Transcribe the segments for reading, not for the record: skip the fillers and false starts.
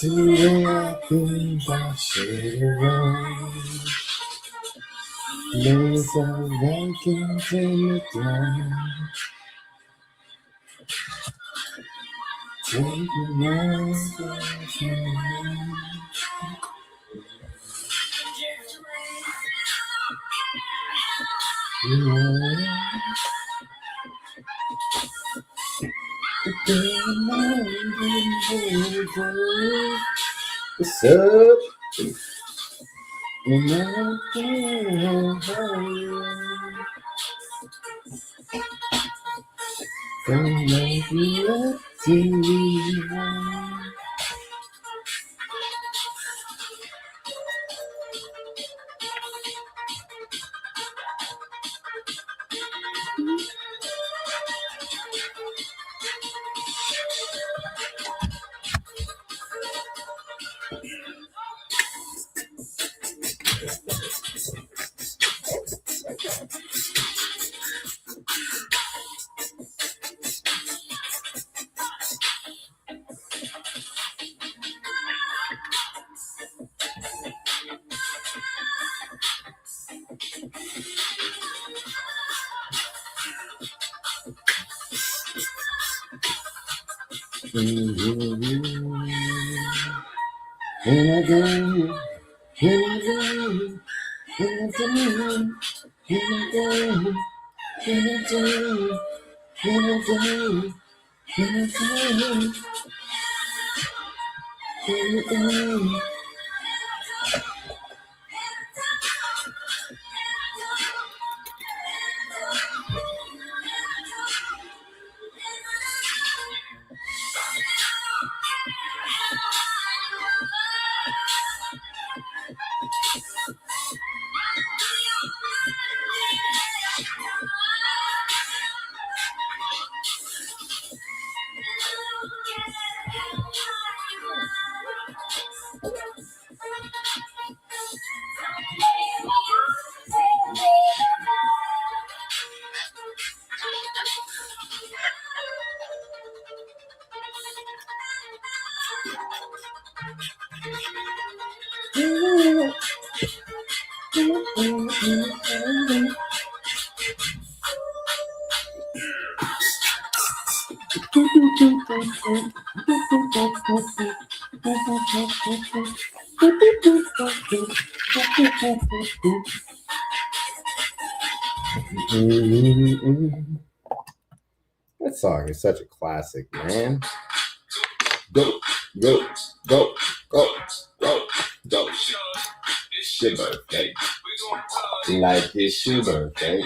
Today I think I should have run. There's a vacant in the ground. Take me what's up? That song is such a classic, man. Go, go, go, go, go, go. It's your birthday. Like it's your birthday.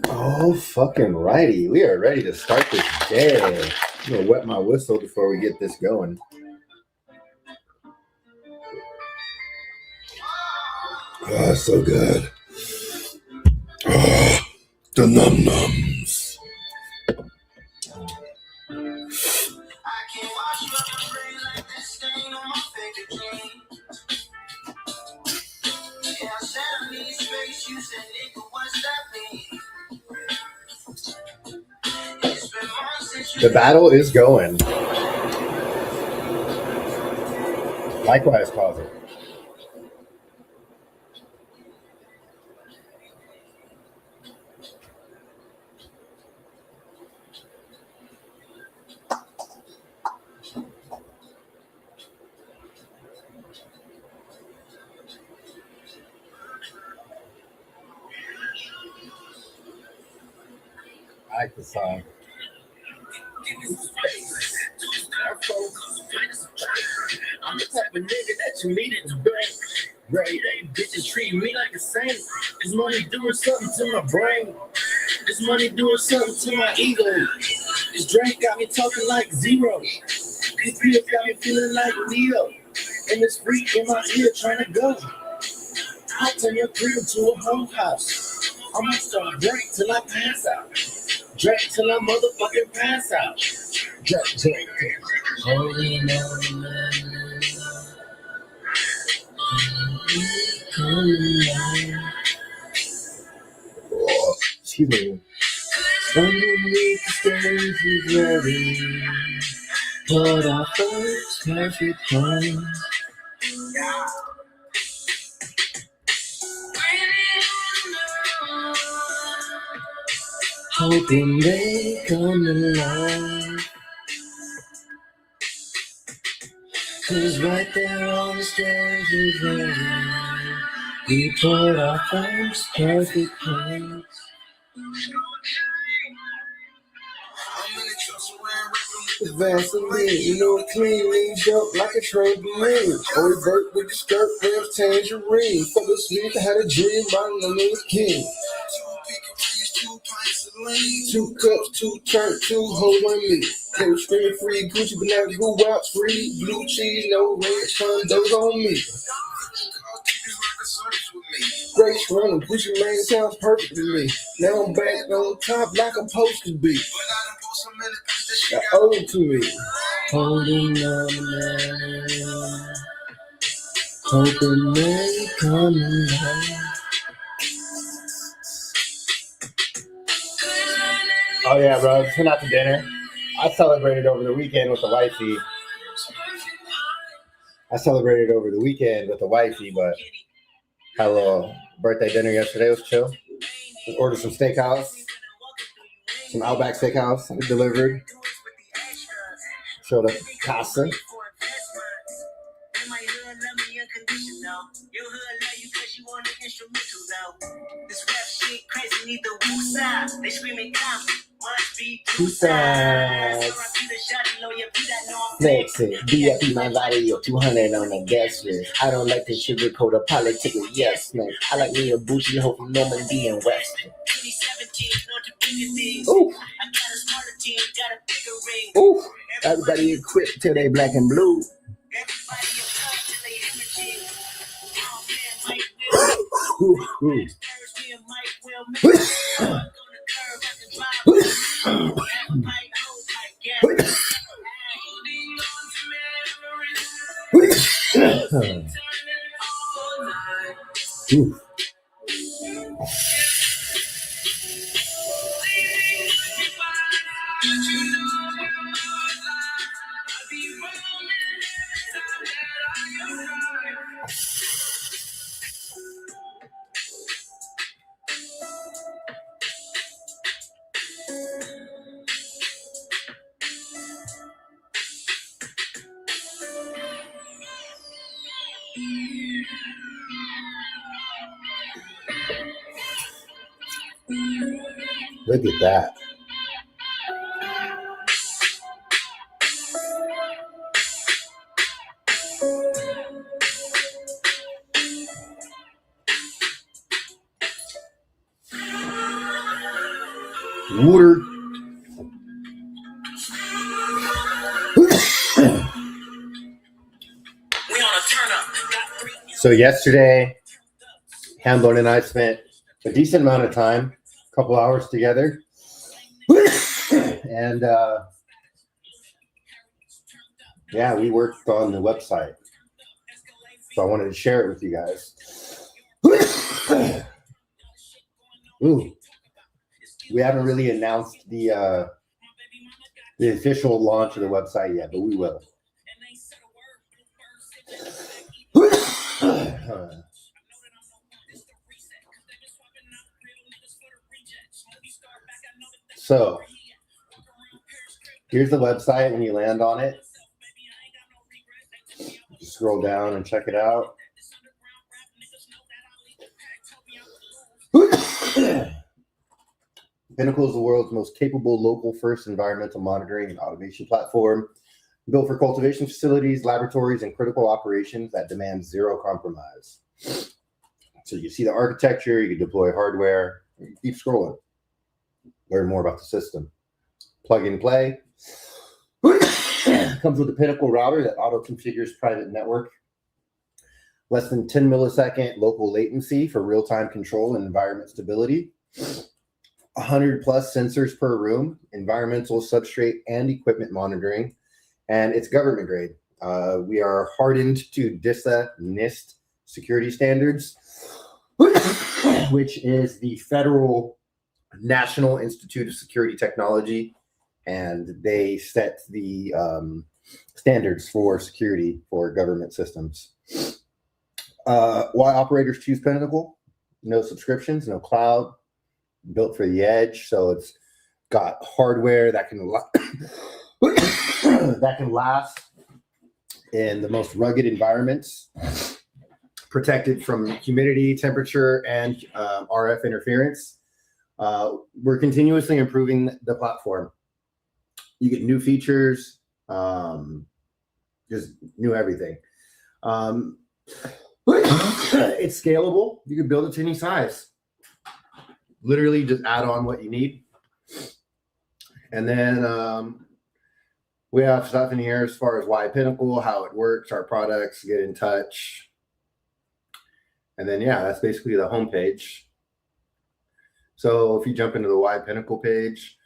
Oh, fucking righty. We are ready to start this day. I'm going to wet my whistle before we get this going. Oh, so good. Oh, the num-nums. The battle is going. Likewise, Causer. I like the song. I'm the type of nigga that you needed to bang. Grade A bitches treat me like a saint. This money doing something to my brain. This money doing something to my ego. This drink got me talking like zero. These pills got me feeling like Leo. And this freak in my ear trying to go. I'll turn your crib to a whole house. I'ma start drink till I pass out. Drink till I motherfucking pass out. Drink. Holding on. Excuse me. Underneath the stairs is ready. Put our first perfect plan. Hoping they come alive. 'Cause right there on the stairs is ready. We put our first perfect plan. Vaseline, you know it cleanly jump like a trampoline. Always work with the skirt, rims, tangerine. For the sweet, I had a dream, my name was king. 2 cups, 2 turns, 2 hoes on me. They were screaming free Gucci, but now go out free. Blue cheese, no ranch, condos on me. Grace running, Gucci man sounds perfect to me. Now I'm back on top like I'm supposed to be. Got owed to me. Holding on, hoping they come alive. Oh yeah, bro. Just went out to dinner. I celebrated over the weekend with the wifey. But had a little birthday dinner yesterday. It was chill. Just ordered some steakhouse, some Outback Steakhouse. It delivered. Showed up Casa. Two sides. Flexing, VIP my body, 200 on the gas list. I don't like the sugarcoat or politics, yes man. I like me a bougie hoe from Normandy and Western. Ooh. Ooh. Everybody equipped till they black and blue. Ooh. Ooh. Look at that. Water. So yesterday, Hambone and I spent a decent amount of time, a couple hours together. And yeah, we worked on the website. So I wanted to share it with you guys. Ooh. We haven't really announced the official launch of the website yet, but we will. So here's the website. When you land on it, just scroll down and check it out. Pinnacle is the world's most capable local-first environmental monitoring and automation platform, built for cultivation facilities, laboratories, and critical operations that demand zero compromise. So you see the architecture, you can deploy hardware, you can keep scrolling. Learn more about the system. Plug and play. Comes with a Pinnacle router that auto-configures private network less than 10 millisecond local latency for real-time control and environment stability, 100 plus sensors per room, environmental, substrate, and equipment monitoring, and it's government grade. We are hardened to DISA NIST security standards, which is the Federal National Institute of Security Technology, and they set the standards for security for government systems. Why operators choose Pinnacle? No subscriptions, no cloud, built for the edge. So it's got hardware that can that can last in the most rugged environments, protected from humidity, temperature, and RF interference. We're continuously improving the platform. You get new features, just new everything. It's scalable. You can build it to any size. Literally just add on what you need. And then we have stuff in here as far as why Pinnacle, how it works, our products, get in touch. And then, yeah, that's basically the homepage. So if you jump into the why Pinnacle page,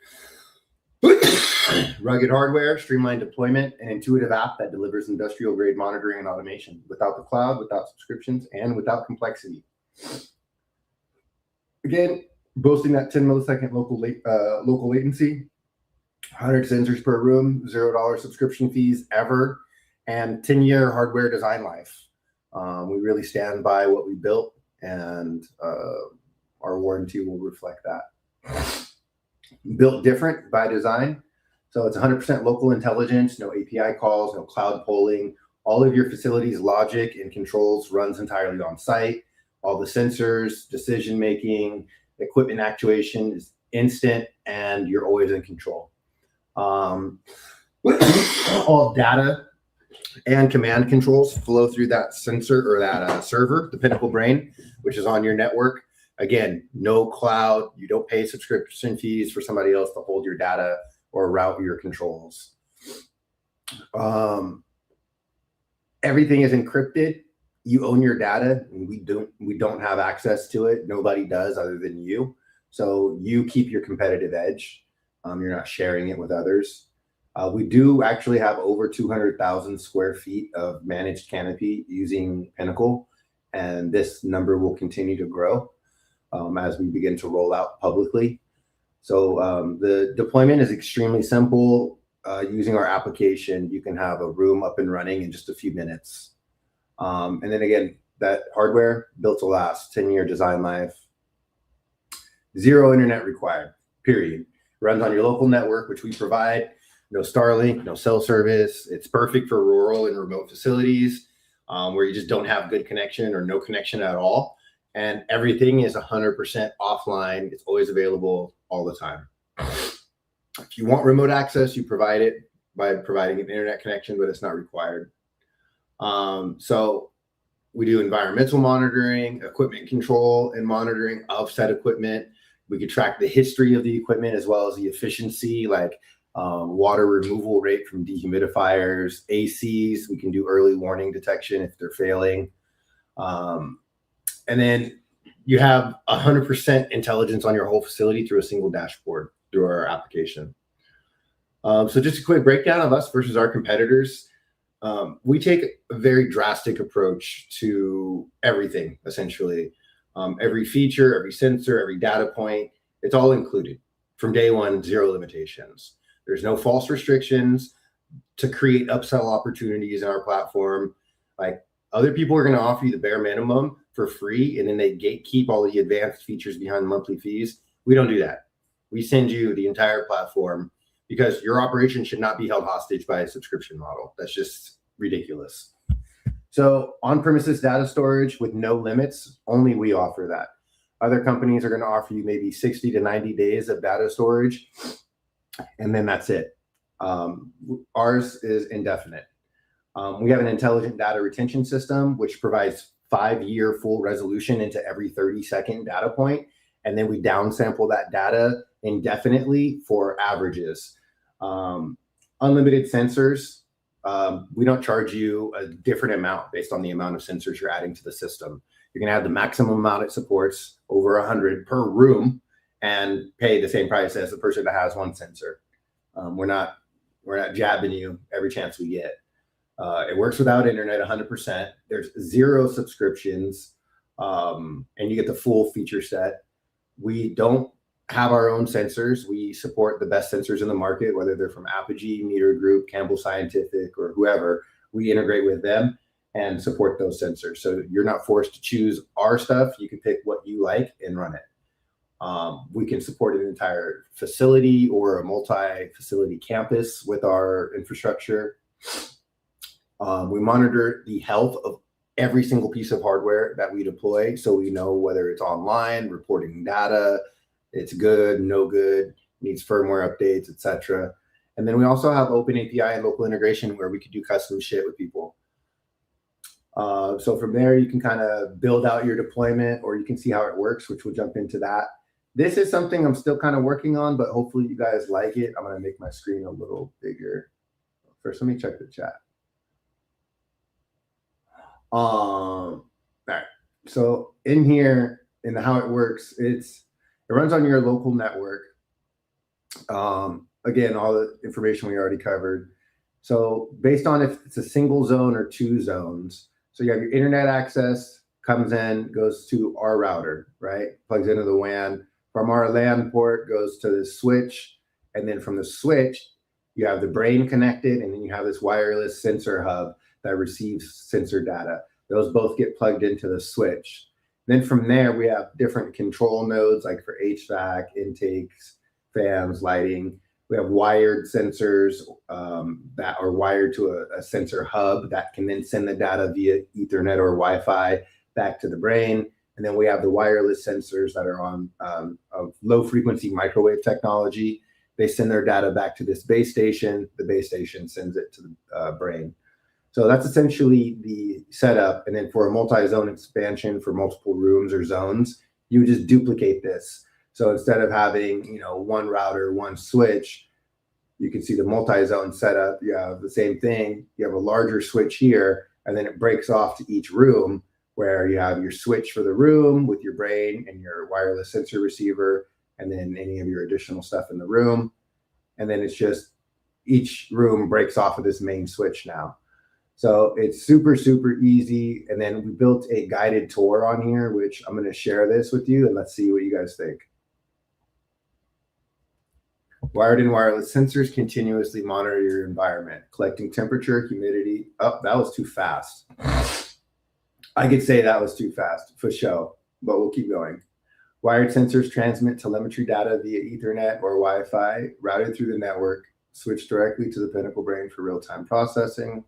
rugged hardware, streamlined deployment, and intuitive app that delivers industrial grade monitoring and automation without the cloud, without subscriptions, and without complexity. Again, boasting that 10 millisecond local latency, 100 sensors per room, $0 subscription fees ever, and 10-year hardware design life. We really stand by what we built, and our warranty will reflect that. Built different by design. So it's 100% local intelligence, no API calls, no cloud polling. All of your facilities' logic and controls runs entirely on site. All the sensors, decision-making, equipment actuation is instant, and you're always in control. All data and command controls flow through that sensor or that server, the Pinnacle Brain, which is on your network. Again, no cloud. You don't pay subscription fees for somebody else to hold your data or route your controls. Everything is encrypted. You own your data, and we don't have access to it. Nobody does other than you. So you keep your competitive edge. You're not sharing it with others. We do actually have over 200,000 square feet of managed canopy using Pinnacle, and this number will continue to grow as we begin to roll out publicly. So the deployment is extremely simple. Using our application, you can have a room up and running in just a few minutes. And then again, that hardware built to last, 10-year design life, 0 internet required, period. Runs on your local network, which we provide. No Starlink, no cell service. It's perfect for rural and remote facilities where you just don't have good connection or no connection at all. And everything is 100% offline. It's always available all the time. If you want remote access, you provide it by providing an internet connection, but it's not required. So we do environmental monitoring, equipment control and monitoring of said equipment. We could track the history of the equipment as well as the efficiency, like water removal rate from dehumidifiers, ACs. We can do early warning detection if they're failing. And then you have 100% intelligence on your whole facility through a single dashboard through our application. So just a quick breakdown of us versus our competitors. We take a very drastic approach to everything, essentially. Every feature, every sensor, every data point, it's all included. From day one, 0 limitations. There's no false restrictions to create upsell opportunities in our platform. Like other people are going to offer you the bare minimum for free, and then they gatekeep all the advanced features behind monthly fees. We don't do that. We send you the entire platform because your operation should not be held hostage by a subscription model. That's just ridiculous. So on-premises data storage with no limits, only we offer that. Other companies are going to offer you maybe 60 to 90 days of data storage, and then that's it. Ours is indefinite. We have an intelligent data retention system, which provides 5-year full resolution into every 30-second data point. And then we downsample that data indefinitely for averages. Unlimited sensors, We don't charge you a different amount based on the amount of sensors you're adding to the system. You're going to have the maximum amount it supports, over 100 per room, and pay the same price as the person that has one sensor. We're not jabbing you every chance we get. It works without internet 100%. There's 0 subscriptions, and you get the full feature set. We don't have our own sensors. We support the best sensors in the market, whether they're from Apogee, Meter Group, Campbell Scientific, or whoever. We integrate with them and support those sensors. So you're not forced to choose our stuff. You can pick what you like and run it. We can support an entire facility or a multi-facility campus with our infrastructure. We monitor the health of every single piece of hardware that we deploy, so we know whether it's online, reporting data, it's good, no good, needs firmware updates, etc. And then we also have open API and local integration where we could do custom shit with people. So from there, you can kind of build out your deployment, or you can see how it works, which we'll jump into that. This is something I'm still kind of working on, but hopefully you guys like it. I'm going to make my screen a little bigger. First, let me check the chat. All right. So in here, in how it works, it runs on your local network. Again, all the information we already covered. So based on if it's a single zone or 2 zones, so you have your internet access, comes in, goes to our router, right? Plugs into the WAN. From our LAN port, goes to the switch. And then from the switch, you have the brain connected, and then you have this wireless sensor hub that receives sensor data. Those both get plugged into the switch. Then from there, we have different control nodes, like for HVAC, intakes, fans, lighting. We have wired sensors that are wired to a sensor hub that can then send the data via Ethernet or Wi-Fi back to the brain. And then we have the wireless sensors that are on of low frequency microwave technology. They send their data back to this base station. The base station sends it to the brain. So that's essentially the setup. And then for a multi-zone expansion for multiple rooms or zones, you would just duplicate this. So instead of having, one router, one switch, you can see the multi-zone setup. You have the same thing. You have a larger switch here, and then it breaks off to each room, where you have your switch for the room with your brain and your wireless sensor receiver, and then any of your additional stuff in the room. And then it's just each room breaks off of this main switch now. So it's super, super easy. And then we built a guided tour on here, which I'm going to share this with you, and let's see what you guys think. Wired and wireless sensors continuously monitor your environment, collecting temperature, humidity. Oh, that was too fast. I could say that was too fast for show, but we'll keep going. Wired sensors transmit telemetry data via Ethernet or Wi-Fi, routed through the network, switched directly to the Pinnacle brain for real-time processing.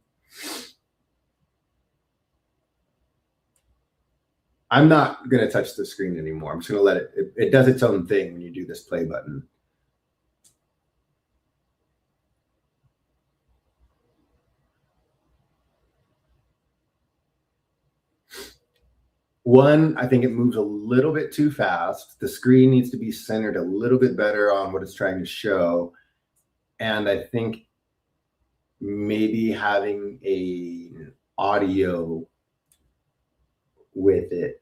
I'm not going to touch the screen anymore. I'm just going to let it does its own thing when you do this play button. One, I think it moves a little bit too fast. The screen needs to be centered a little bit better on what it's trying to show. And I think maybe having an audio with it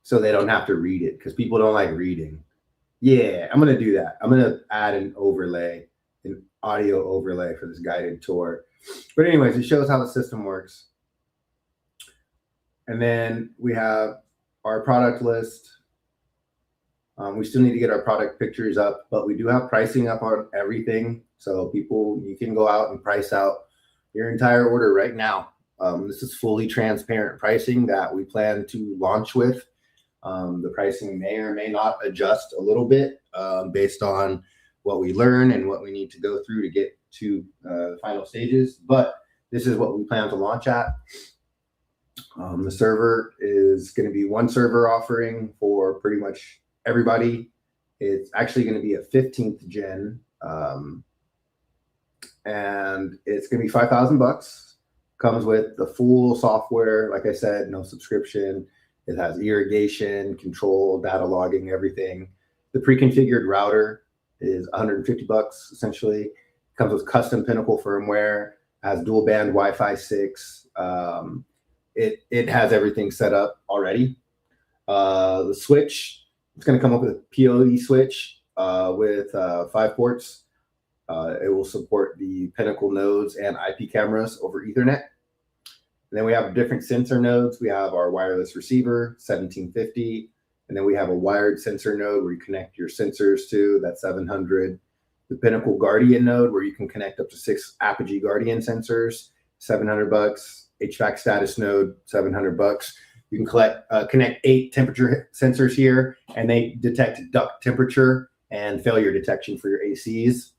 so they don't have to read it, because people don't like reading. Yeah, I'm going to do that. I'm going to add an audio overlay for this guided tour. But anyways, it shows how the system works. And then we have our product list. We still need to get our product pictures up, but we do have pricing up on everything. So you can go out and price out your entire order right now. This is fully transparent pricing that we plan to launch with. The pricing may or may not adjust a little bit based on what we learn and what we need to go through to get to the final stages. But this is what we plan to launch at. The server is going to be one server offering for pretty much everybody. It's actually going to be a 15th gen, and it's going to be $5,000. Comes with the full software. Like I said, no subscription. It has irrigation, control, data logging, everything. The pre-configured router is $150 essentially. Comes with custom Pinnacle firmware, has dual band Wi-Fi 6. It has everything set up already. The switch, it's going to come up with a PoE switch with 5 ports. It will support the Pinnacle nodes and IP cameras over Ethernet. And then we have different sensor nodes. We have our wireless receiver, 1750. And then we have a wired sensor node where you connect your sensors to, that's 700. The Pinnacle Guardian node where you can connect up to 6 Apogee Guardian sensors, $700. HVAC status node, $700. You can connect 8 temperature sensors here, and they detect duct temperature and failure detection for your ACs.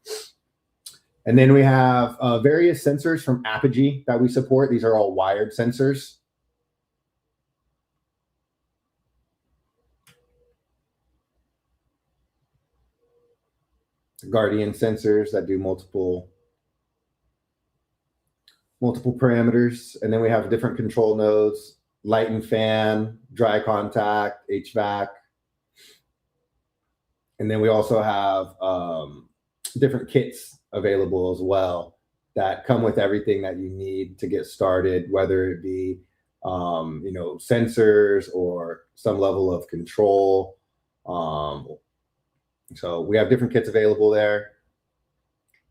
And then we have various sensors from Apogee that we support. These are all wired sensors. Guardian sensors that do multiple parameters. And then we have different control nodes, light and fan, dry contact, HVAC. And then we also have different kits available as well that come with everything that you need to get started, whether it be sensors or some level of control. So we have different kits available there.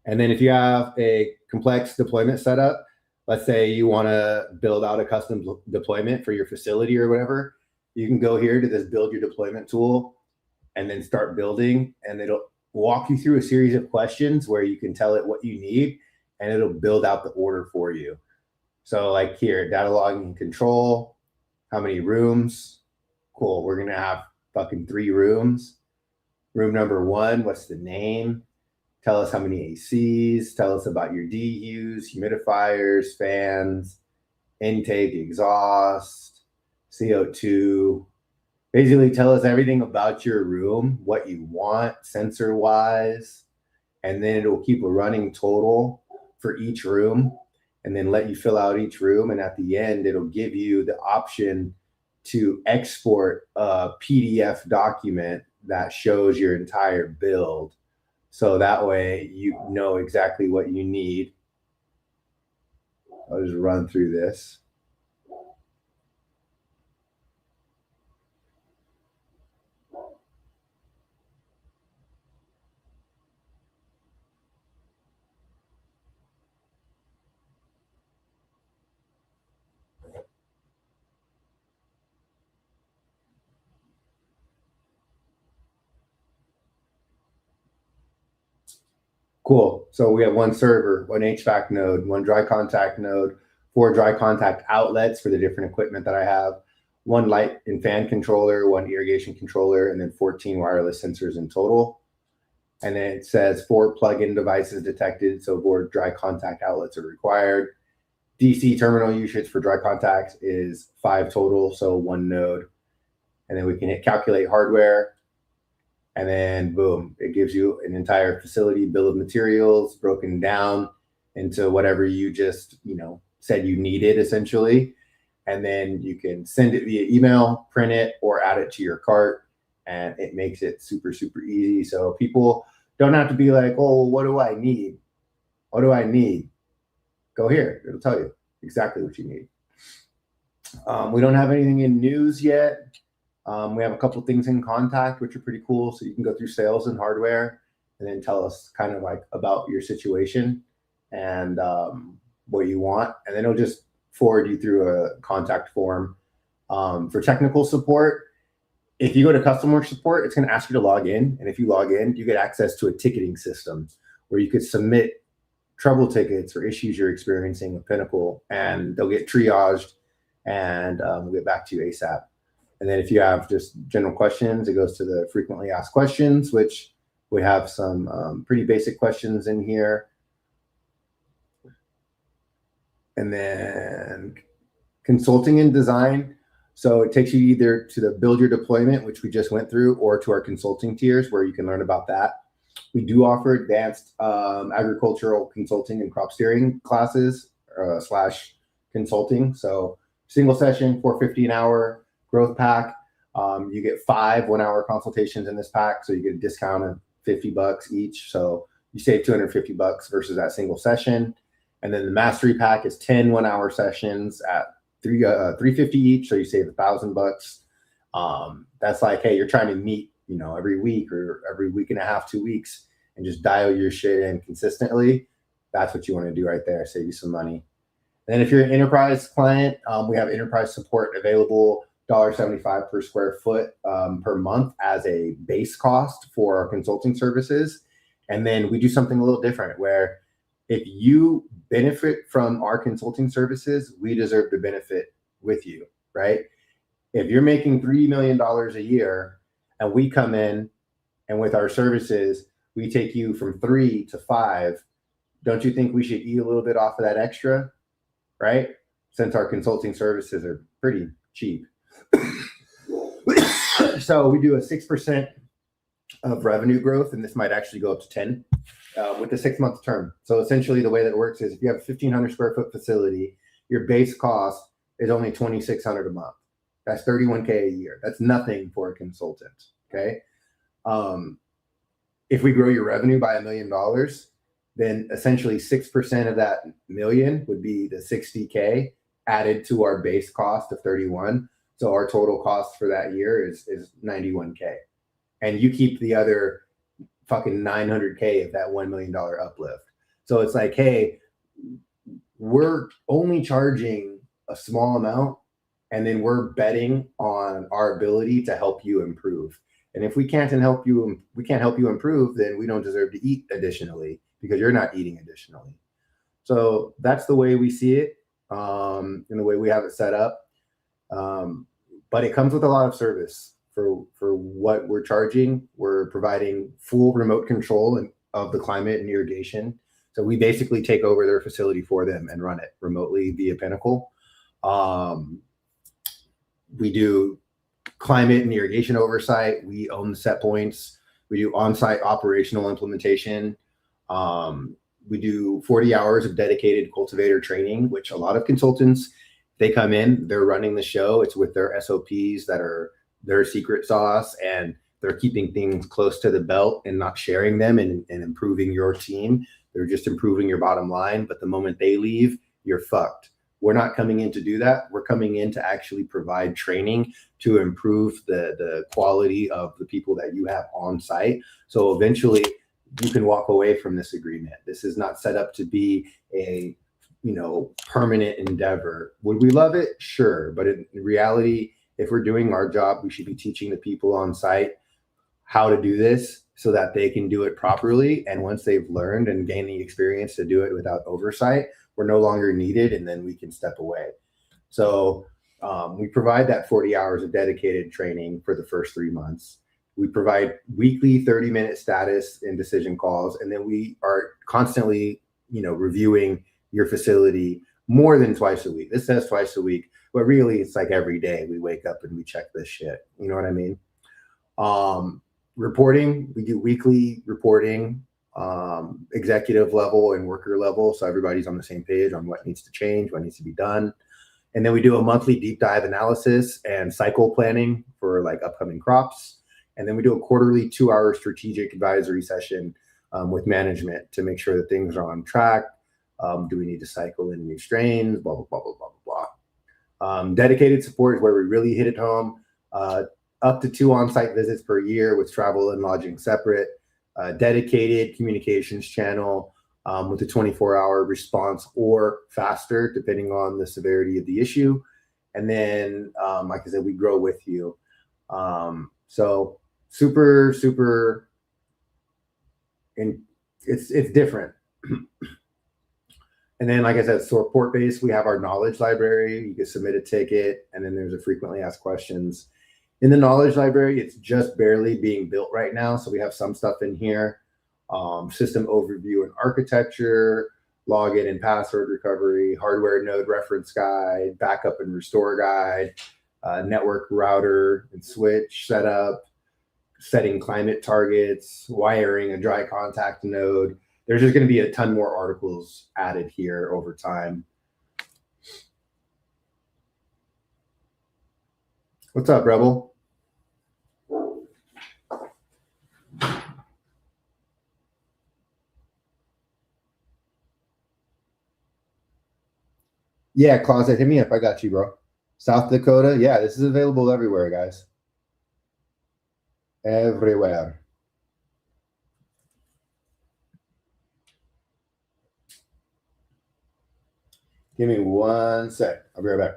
And then if you have a complex deployment setup, let's say you want to build out a custom deployment for your facility or whatever, you can go here to this build your deployment tool and then start building, and it'll walk you through a series of questions where you can tell it what you need, and it'll build out the order for you. So like here, data logging and control, how many rooms? Cool, we're gonna have fucking 3 rooms. Room number 1, what's the name? Tell us how many ACs, tell us about your DUs, humidifiers, fans, intake, exhaust, CO2. Basically tell us everything about your room, what you want sensor-wise, and then it'll keep a running total for each room and then let you fill out each room. And at the end, it'll give you the option to export a PDF document that shows your entire build. So that way you know exactly what you need. I'll just run through this. Cool. So we have 1 server, 1 HVAC node, 1 dry contact node, 4 dry contact outlets for the different equipment that I have, 1 light and fan controller, 1 irrigation controller, and then 14 wireless sensors in total. And then it says 4 plug-in devices detected, so 4 dry contact outlets are required. DC terminal usage for dry contacts is 5 total, so 1 node. And then we can hit calculate hardware. And then boom, it gives you an entire facility bill of materials broken down into whatever you just, said you needed essentially. And then you can send it via email, print it, or add it to your cart. And it makes it super, super easy. So people don't have to be like, oh, what do I need? What do I need? Go here. It'll tell you exactly what you need. We don't have anything in news yet. We have a couple things in contact, which are pretty cool. So you can go through sales and hardware and then tell us kind of like about your situation and what you want. And then it'll just forward you through a contact form. For technical support, if you go to customer support, it's going to ask you to log in. And if you log in, you get access to a ticketing system where you could submit trouble tickets or issues you're experiencing with Pinnacle, and they'll get triaged and we'll get back to you ASAP. And then if you have just general questions, it goes to the frequently asked questions, which we have some pretty basic questions in here. And then consulting and design. So it takes you either to the build your deployment, which we just went through, or to our consulting tiers where you can learn about that. We do offer advanced agricultural consulting and crop steering classes / consulting. So single session, $450 an hour. Growth pack, you get 5 1-hour consultations in this pack, so you get a discount of $50 each. So you save $250 versus that single session. And then the mastery pack is 10 1-hour sessions at $350 each, so you save $1,000. That's like, hey, you're trying to meet, every week or every week and a half, 2 weeks, and just dial your shit in consistently. That's what you want to do right there. Save you some money. And then if you're an enterprise client, we have enterprise support available, $1.75 per square foot per month as a base cost for our consulting services. And then we do something a little different where if you benefit from our consulting services, we deserve to benefit with you, right? If you're making $3 million a year and we come in and with our services, we take you from 3 to 5, don't you think we should eat a little bit off of that extra, right? Since our consulting services are pretty cheap. So we do a 6% of revenue growth, and this might actually go up to 10 with a 6-month term. So essentially the way that it works is if you have a 1,500 square foot facility, your base cost is only $2,600 a month. That's $31K a year. That's nothing for a consultant, okay? If we grow your revenue by $1 million, then essentially 6% of that million would be the $60K added to our base cost of 31. So our total cost for that year is $91K. And you keep the other fucking $900K of that $1 million uplift. So it's like, hey, we're only charging a small amount, and then we're betting on our ability to help you improve. And if we can't help you improve, then we don't deserve to eat additionally because you're not eating additionally. So that's the way we see it, and the way we have it set up. But it comes with a lot of service for what we're charging. We're providing full remote control of the climate and irrigation. So we basically take over their facility for them and run it remotely via Pinnacle. We do climate and irrigation oversight. We own the set points. We do on-site operational implementation. We do 40 hours of dedicated cultivator training, which a lot of consultants, they come in, they're running the show. It's with their SOPs that are their secret sauce, and they're keeping things close to the belt and not sharing them and improving your team. They're just improving your bottom line. But the moment they leave, you're fucked. We're not coming in to do that. We're coming in to actually provide training to improve the quality of the people that you have on site. So eventually you can walk away from this agreement. This is not set up to be a permanent endeavor. Would we love it? Sure. But in reality, if we're doing our job, we should be teaching the people on site how to do this so that they can do it properly. And once they've learned and gained the experience to do it without oversight, we're no longer needed, and then we can step away. So we provide that 40 hours of dedicated training for the first 3 months. We provide weekly 30-minute status and decision calls, and then we are constantly, reviewing your facility more than twice a week. This says twice a week, but really it's like every day we wake up and we check this shit. You know what I mean? Reporting, we do weekly reporting, executive level and worker level. So everybody's on the same page on what needs to change, what needs to be done. And then we do a monthly deep dive analysis and cycle planning for like upcoming crops. And then we do a quarterly 2-hour strategic advisory session with management to make sure that things are on track. Do we need to cycle in new strains? Blah, blah, blah, blah, blah, blah. Dedicated support is where we really hit it home. Up to 2 on-site visits per year with travel and lodging separate. Dedicated communications channel with a 24-hour response or faster, depending on the severity of the issue. And then, like I said, we grow with you. So super, super, and it's different. And then, like I said, support base, we have our knowledge library. You can submit a ticket, and then there's a frequently asked questions. In the knowledge library, it's just barely being built right now. So we have some stuff in here, system overview and architecture, login and password recovery, hardware node reference guide, backup and restore guide, network router and switch setup, setting climate targets, wiring a dry contact node. There's just going to be a ton more articles added here over time. What's up, Rebel? Yeah, Closet, hit me up. I got you, bro. South Dakota. Yeah, this is available everywhere, guys. Everywhere. Give me 1 sec. I'll be right back.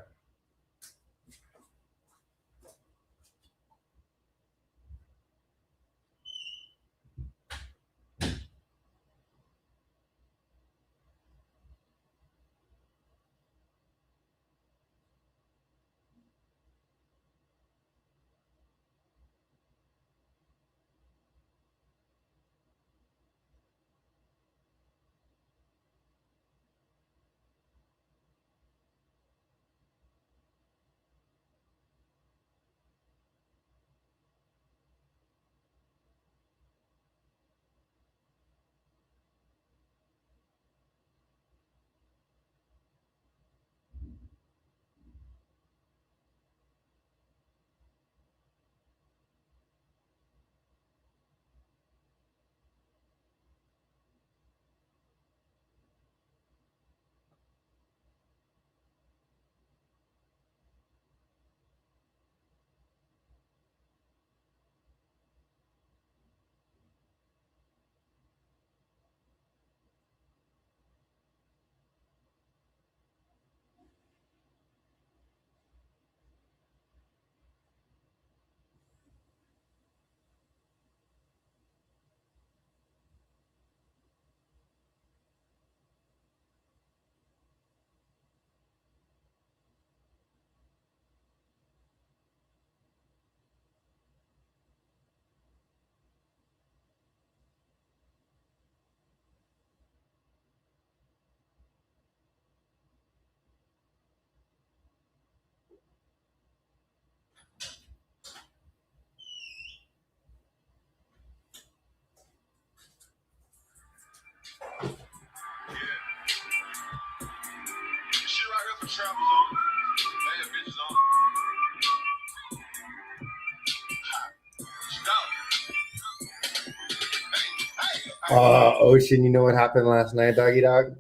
Ocean, you know what happened last night, doggy dog?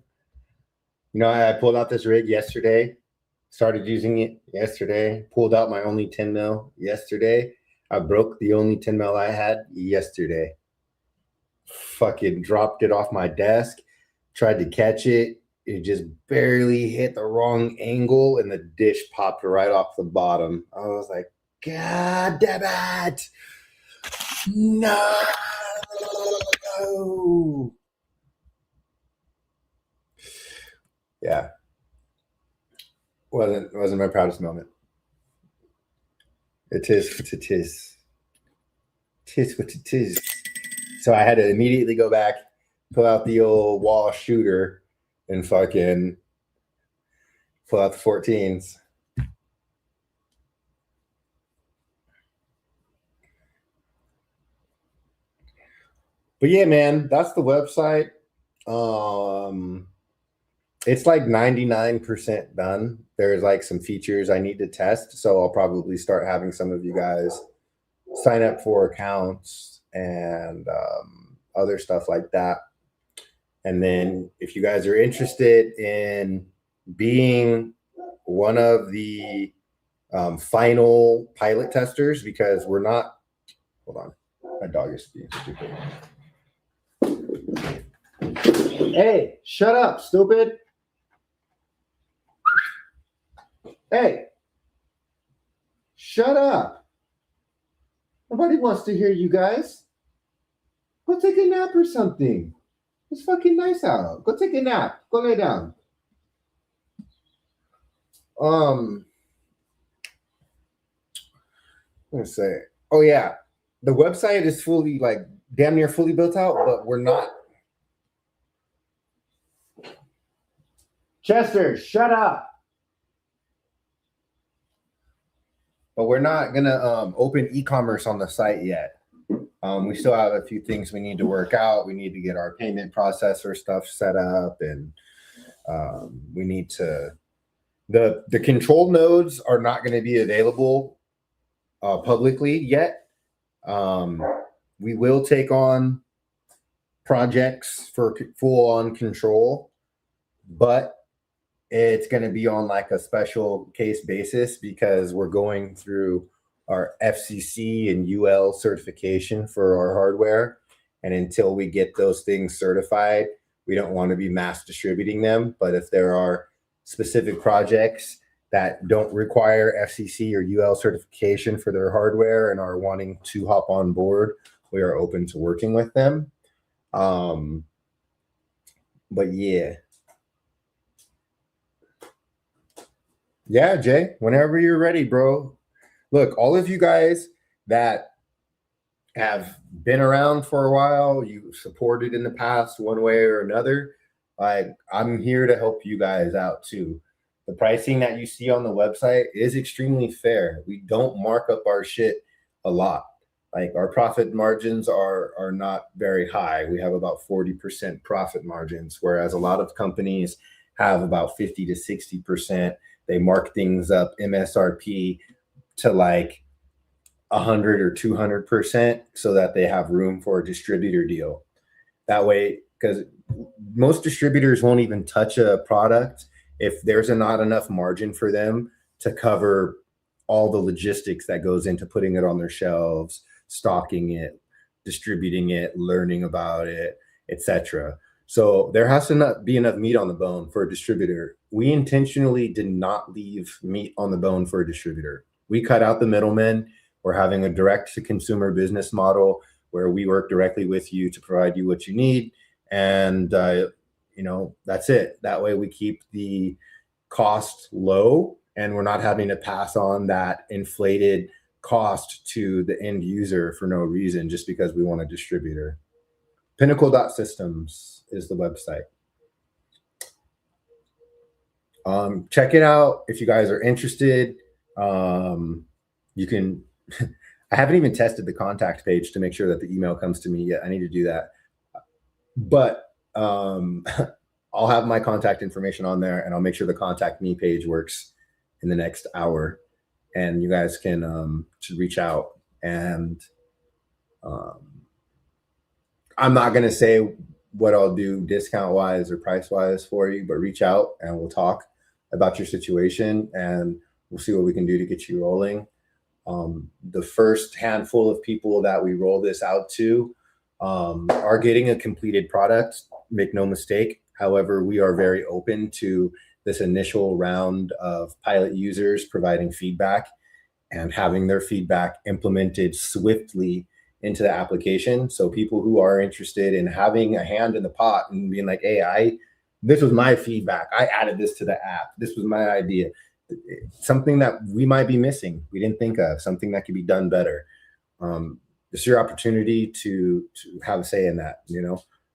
You know, I pulled out this rig yesterday, started using it yesterday, pulled out my only 10 mil yesterday. I broke the only 10 mil I had yesterday. Fucking dropped it off my desk, tried to catch it. It just barely hit the wrong angle and the dish popped right off the bottom. I was like, God damn it. No. Yeah. Wasn't my proudest moment. It is what it is. It is what it is. So I had to immediately go back, pull out the old wall shooter, and fucking pull out the 14s. But yeah, man, that's the website. It's like 99% done. There's like some features I need to test. So I'll probably start having some of you guys sign up for accounts and other stuff like that. And then if you guys are interested in being one of the final pilot testers, because we're not, hold on, my dog is being stupid. Hey, shut up, stupid. Hey, shut up. Nobody wants to hear you guys. Go take a nap or something. It's fucking nice out. Go take a nap. Go lay down. I'm gonna say, oh yeah, the website is fully, like, damn near fully built out, but we're not. Chester, shut up. But we're not gonna open e-commerce on the site yet. We still have a few things we need to work out. We need to get our payment processor stuff set up, and we need to. The control nodes are not going to be available publicly yet. We will take on projects for full-on control, but It's going to be on like a special case basis because we're going through our FCC and UL certification for our hardware. And until we get those things certified, we don't want to be mass distributing them. But if there are specific projects that don't require FCC or UL certification for their hardware and are wanting to hop on board, we are open to working with them. But yeah. Yeah, Jay, whenever you're ready, bro. Look, all of you guys that have been around for a while, you supported in the past one way or another, like I'm here to help you guys out too. The pricing that you see on the website is extremely fair. We don't mark up our shit a lot. Like our profit margins are not very high. We have about 40% profit margins, whereas a lot of companies have about 50 to 60%. They mark things up MSRP to like 100 or 200% so that they have room for a distributor deal. That way, because most distributors won't even touch a product if there's not enough margin for them to cover all the logistics that goes into putting it on their shelves, stocking it, distributing it, learning about it, etc. So there has to not be enough meat on the bone for a distributor. We intentionally did not leave meat on the bone for a distributor. We cut out the middlemen. We're having a direct to consumer business model where we work directly with you to provide you what you need. And, that's it. That way we keep the cost low and we're not having to pass on that inflated cost to the end user for no reason, just because we want a distributor. Pinnacle.systems is the website. Check it out if you guys are interested. You can, I haven't even tested the contact page to make sure that the email comes to me yet. I need to do that. But I'll have my contact information on there and I'll make sure the contact me page works in the next hour. And you guys can reach out. And I'm not going to say what I'll do discount wise or price wise for you, but reach out and we'll talk about your situation and we'll see what we can do to get you rolling. The first handful of people that we roll this out to are getting a completed product, make no mistake. However, we are very open to this initial round of pilot users providing feedback and having their feedback implemented swiftly into the application. So people who are interested in having a hand in the pot and being like, hey, this was my feedback. I added this to the app. This was my idea. Something that we might be missing, we didn't think of, something that could be done better. It's your opportunity to have a say in that,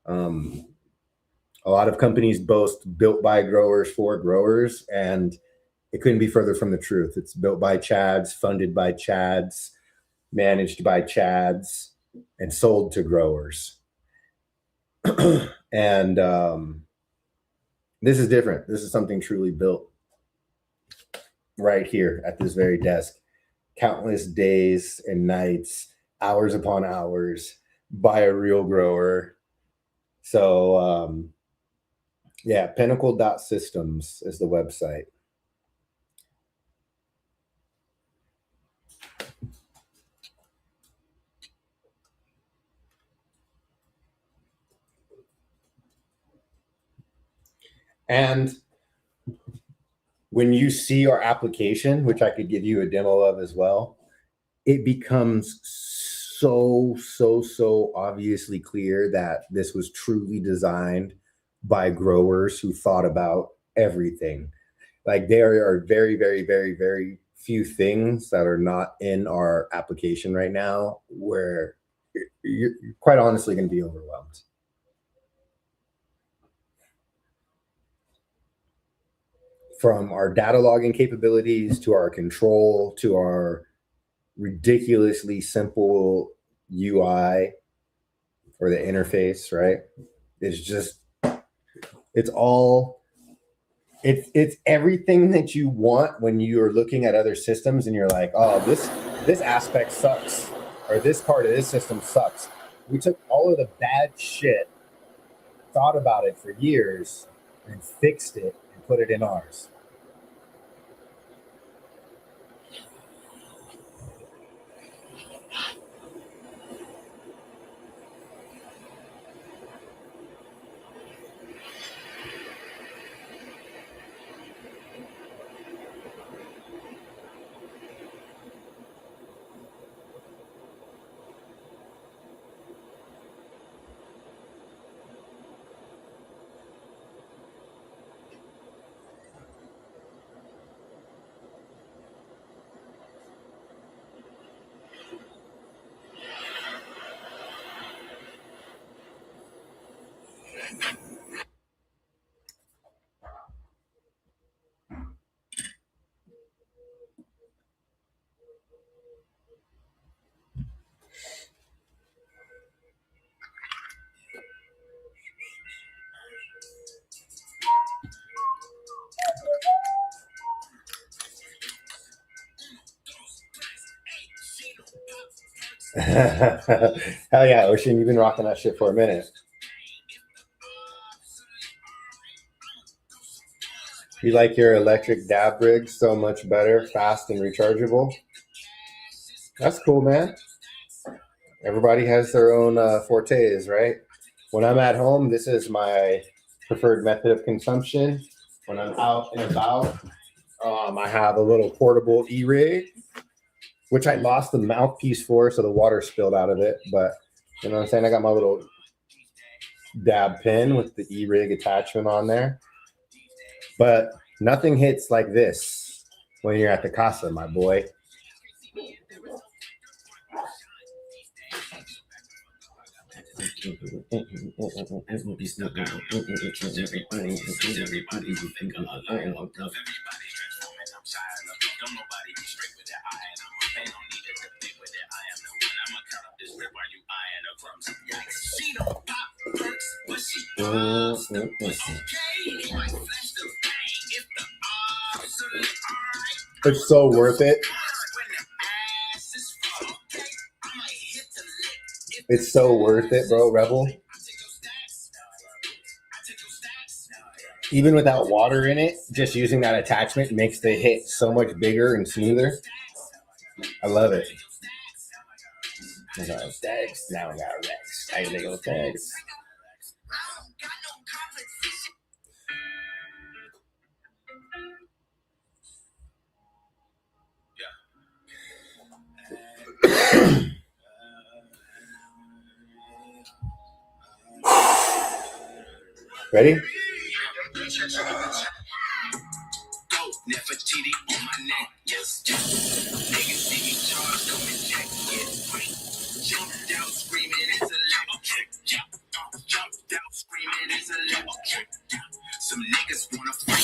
A lot of companies boast built by growers for growers, and it couldn't be further from the truth. It's built by Chads, funded by Chads, managed by Chads, and sold to growers. And this is different. This is something truly built right here at this very desk. Countless days and nights, hours upon hours by a real grower. So Pinnacle.systems is the website. And when you see our application, which I could give you a demo of as well, it becomes so obviously clear that this was truly designed by growers who thought about everything. Like there are very, very, very, very few things that are not in our application right now where you're quite honestly going to be overwhelmed. From our data logging capabilities to our control to our ridiculously simple UI or the interface, right? It's everything that you want when you're looking at other systems and you're like, oh, this aspect sucks, or this part of this system sucks. We took all of the bad shit, thought about it for years, and fixed it and put it in ours. Hell yeah, Ocean, you've been rocking that shit for a minute. You like your electric dab rig so much better, fast and rechargeable? That's cool, man. Everybody has their own fortes, right? When I'm at home, this is my preferred method of consumption. When I'm out and about, I have a little portable e-rig, which I lost the mouthpiece for, so the water spilled out of it. But you know what I'm saying? I got my little dab pen with the e-rig attachment on there. But nothing hits like this when you're at the casa, my boy. It's so worth it. It's so worth it, bro, Rebel. Even without water in it, just using that attachment makes the hit so much bigger and smoother. I love it. We got tags. Now we got Rex. I gotta go tags. Ready? Some niggas wanna fight.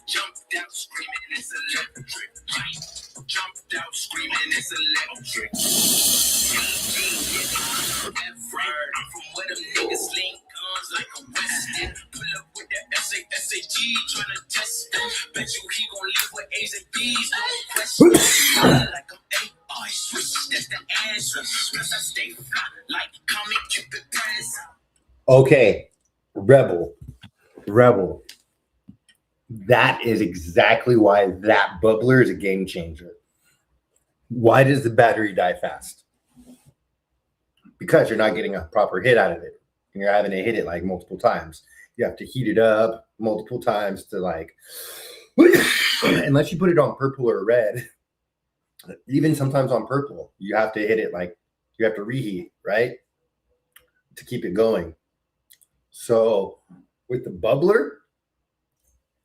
Jumped out screaming, it's electric. Jumped out screaming, it's electric. I'm from where them niggas sling guns like a Weston. Pull up with the SAG, tryna test them. Bet you he gon' live with A's and B's, no question. Like I'm A, switch, that's the answer. Plus I stay fly, like comic Cupid press. Okay, Rebel. That is exactly why that bubbler is a game changer. Why does the battery die fast? Because you're not getting a proper hit out of it. And you're having to hit it like multiple times. You have to heat it up multiple times to like, unless you put it on purple or red, even sometimes on purple, you have to hit it like, you have to reheat, right? To keep it going. So with the bubbler,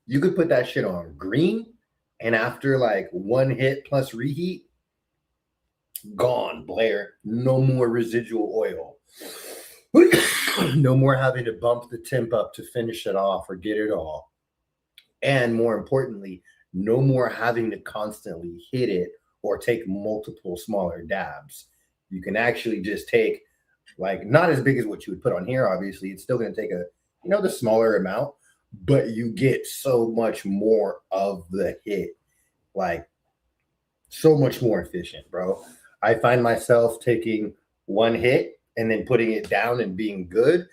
you could put that shit on green, and after like one hit plus reheat, gone, Blair. No more residual oil. No more having to bump the temp up to finish it off or get it all. And more importantly, no more having to constantly hit it or take multiple smaller dabs. You can actually just take, like, not as big as what you would put on here, obviously. It's still going to take the smaller amount, but you get so much more of the hit, like so much more efficient, bro. I find myself taking one hit and then putting it down and being good,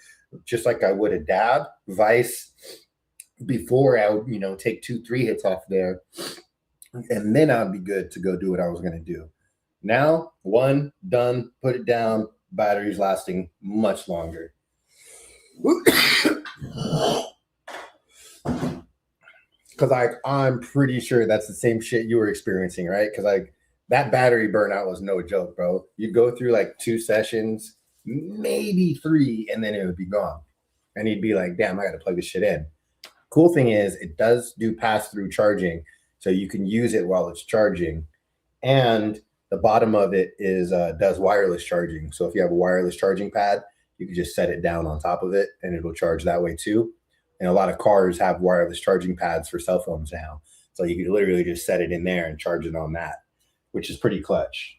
just like I would a dab. Vice, before I would, take 2-3 hits off there, and then I'd be good to go do what I was going to do. Now, one, done, put it down, battery's lasting much longer. Because I'm pretty sure that's the same shit you were experiencing, right? Because that battery burnout was no joke, bro. You'd go through like 2 sessions, maybe 3, and then it would be gone. And he'd be like, damn, I got to plug this shit in. Cool thing is it does do pass-through charging, so you can use it while it's charging. And the bottom of it is does wireless charging. So if you have a wireless charging pad, you can just set it down on top of it, and it'll charge that way too. And a lot of cars have wireless charging pads for cell phones now. So you can literally just set it in there and charge it on that, which is pretty clutch.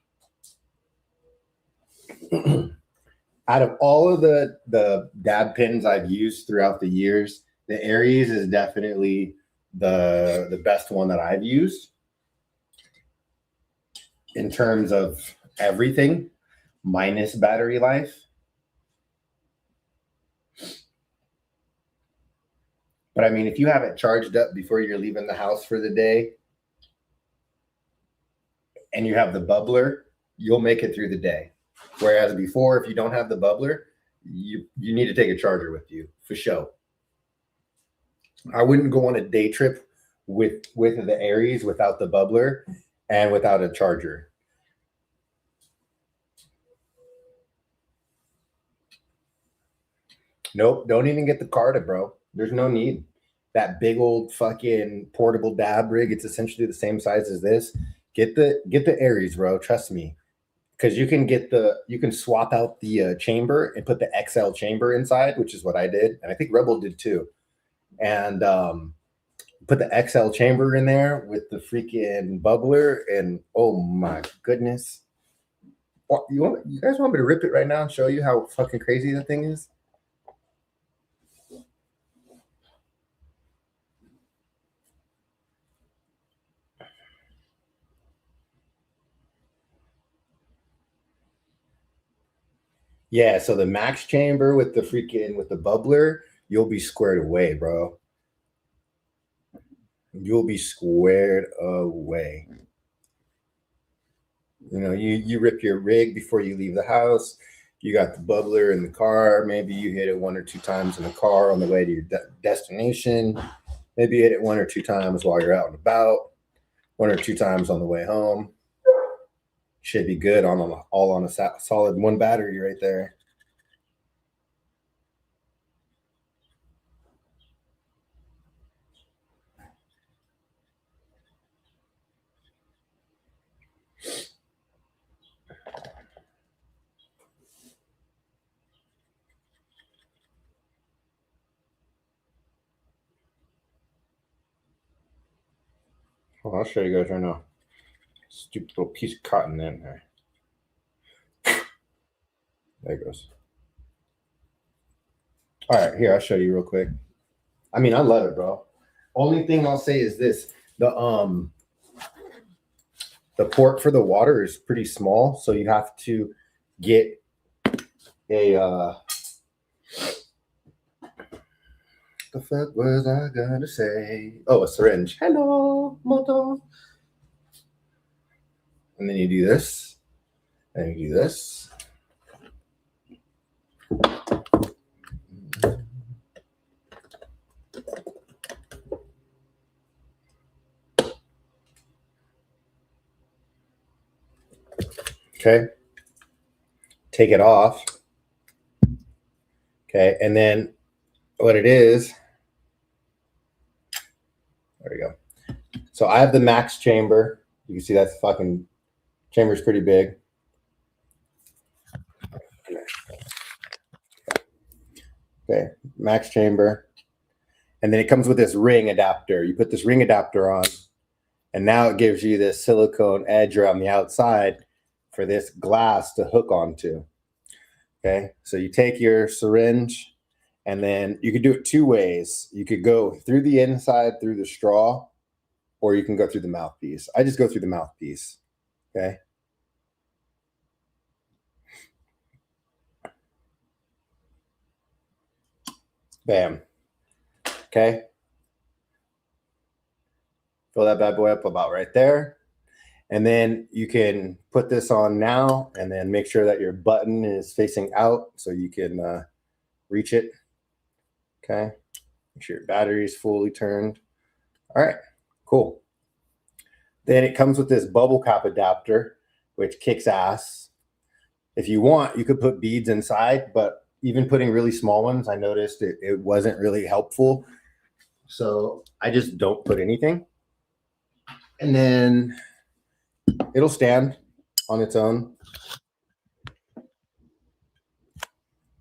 Out of all of the dab pins I've used throughout the years, the Aries is definitely the best one that I've used in terms of everything, minus battery life. But I mean, if you have it charged up before you're leaving the house for the day and you have the bubbler, you'll make it through the day. Whereas before, if you don't have the bubbler, you need to take a charger with you for sure. I wouldn't go on a day trip with the Aries without the bubbler and without a charger. Nope, don't even get the Carta, bro. There's no need. That big old fucking portable dab rig, it's essentially the same size as this. Get the Aries, bro. Trust me. Because you can swap out the chamber and put the XL chamber inside, which is what I did. And I think Rebel did too. And put the XL chamber in there with the freaking bubbler. And oh my goodness. You guys want me to rip it right now and show you how fucking crazy the thing is? Yeah, so the max chamber with the bubbler, you'll be squared away, bro. You'll be squared away. You rip your rig before you leave the house. You got the bubbler in the car. Maybe you hit it 1 or 2 times in the car on the way to your destination. Maybe you hit it 1 or 2 times while you're out and about. 1 or 2 times on the way home. Should be good all on a solid 1 battery right there. Oh, I'll show you guys right now. Stupid little piece of cotton in there. There it goes. All right, here, I'll show you real quick. I mean, I love it, bro. Only thing I'll say is this. The port for the water is pretty small, so you have to get a the fuck was I gonna say? Oh, a syringe. Hello, moto. And then you do this, and you do this. Okay. Take it off. Okay, and then what it is, there we go. So I have the max chamber. You can see that fucking chamber is pretty big. Okay, max chamber. And then it comes with this ring adapter. You put this ring adapter on, and now it gives you this silicone edge around the outside for this glass to hook onto. Okay, so you take your syringe, and then you could do it 2 ways. You could go through the inside through the straw, or you can go through the mouthpiece. I just go through the mouthpiece. Okay. Bam. Okay. Fill that bad boy up about right there. And then you can put this on now and then make sure that your button is facing out so you can reach it. Okay. Make sure your battery is fully turned. All right, cool. Then it comes with this bubble cap adapter, which kicks ass. If you want, you could put beads inside, but even putting really small ones, I noticed it wasn't really helpful. So I just don't put anything. And then it'll stand on its own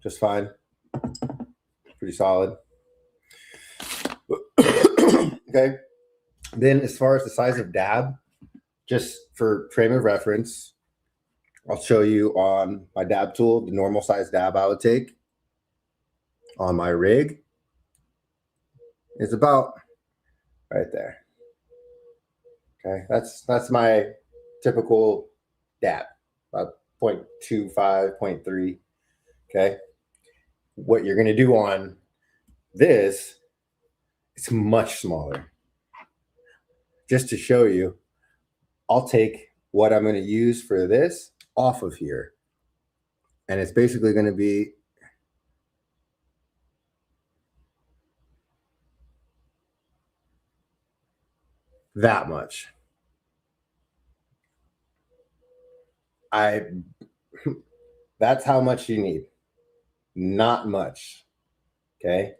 just fine. Pretty solid. Okay. Then as far as the size of dab, just for frame of reference, I'll show you on my dab tool, the normal size dab I would take on my rig is about right there. Okay, that's my typical dab, about 0.25, 0.3. Okay, what you're gonna do on this, it's much smaller. Just to show you, I'll take what I'm gonna use for this off of here. And it's basically gonna be that much. That's how much you need. Not much. Okay.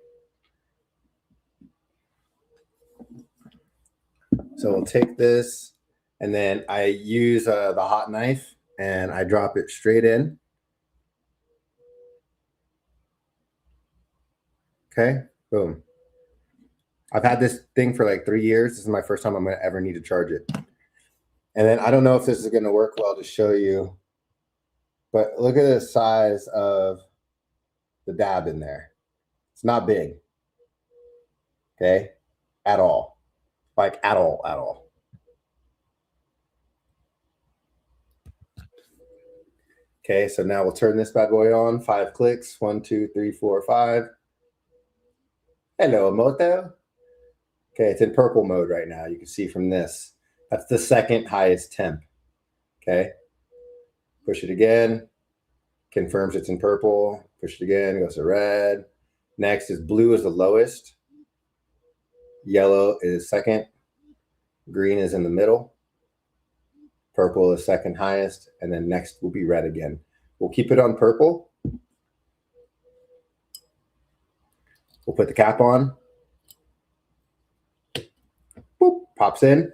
So we'll take this and then I use the hot knife and I drop it straight in. Okay, boom. I've had this thing for like 3 years. This is my first time I'm gonna ever need to charge it. And then I don't know if this is gonna work well to show you, but look at the size of the dab in there. It's not big, okay, at all. Like at all. Okay, so now we'll turn this bad boy on. 5 clicks, 1, 2, 3, 4, 5. Hello, Moto. Okay, it's in purple mode right now. You can see from this. That's the second highest temp. Okay, push it again. Confirms it's in purple. Push it again, goes to red. Next is blue is the lowest. Yellow is second. Green is in the middle. Purple is second highest. And then next will be red again. We'll keep it on purple. We'll put the cap on. Boop, pops in.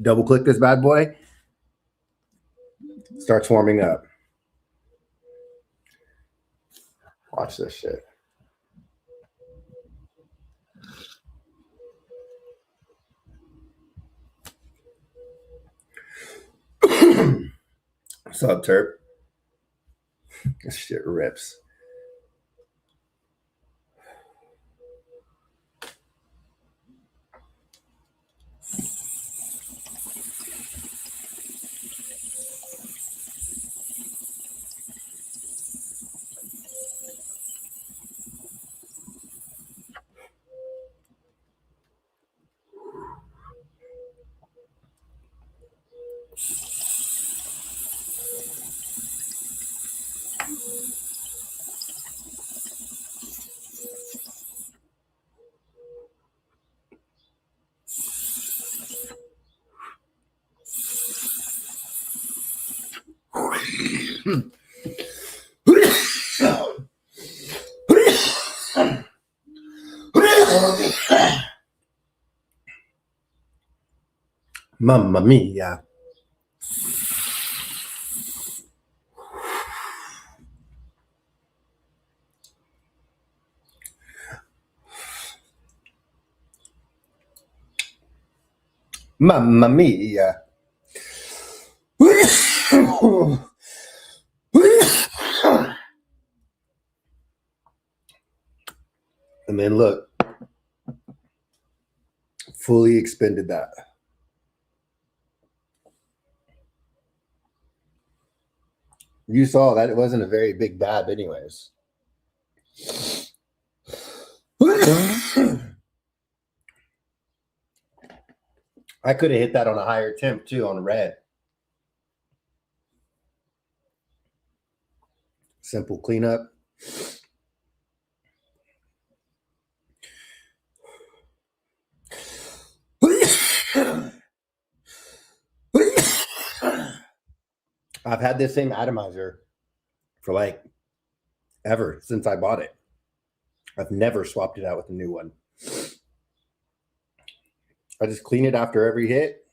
Double click this bad boy. Starts warming up. Watch this shit. What's up, Terp? This shit rips. Mamma mia. Mamma mia. And then look, fully expended that. You saw that it wasn't a very big dab anyways. I could have hit that on a higher temp too on red. Simple cleanup. I've had this same atomizer for like ever since I bought it. I've never swapped it out with a new one. I just clean it after every hit.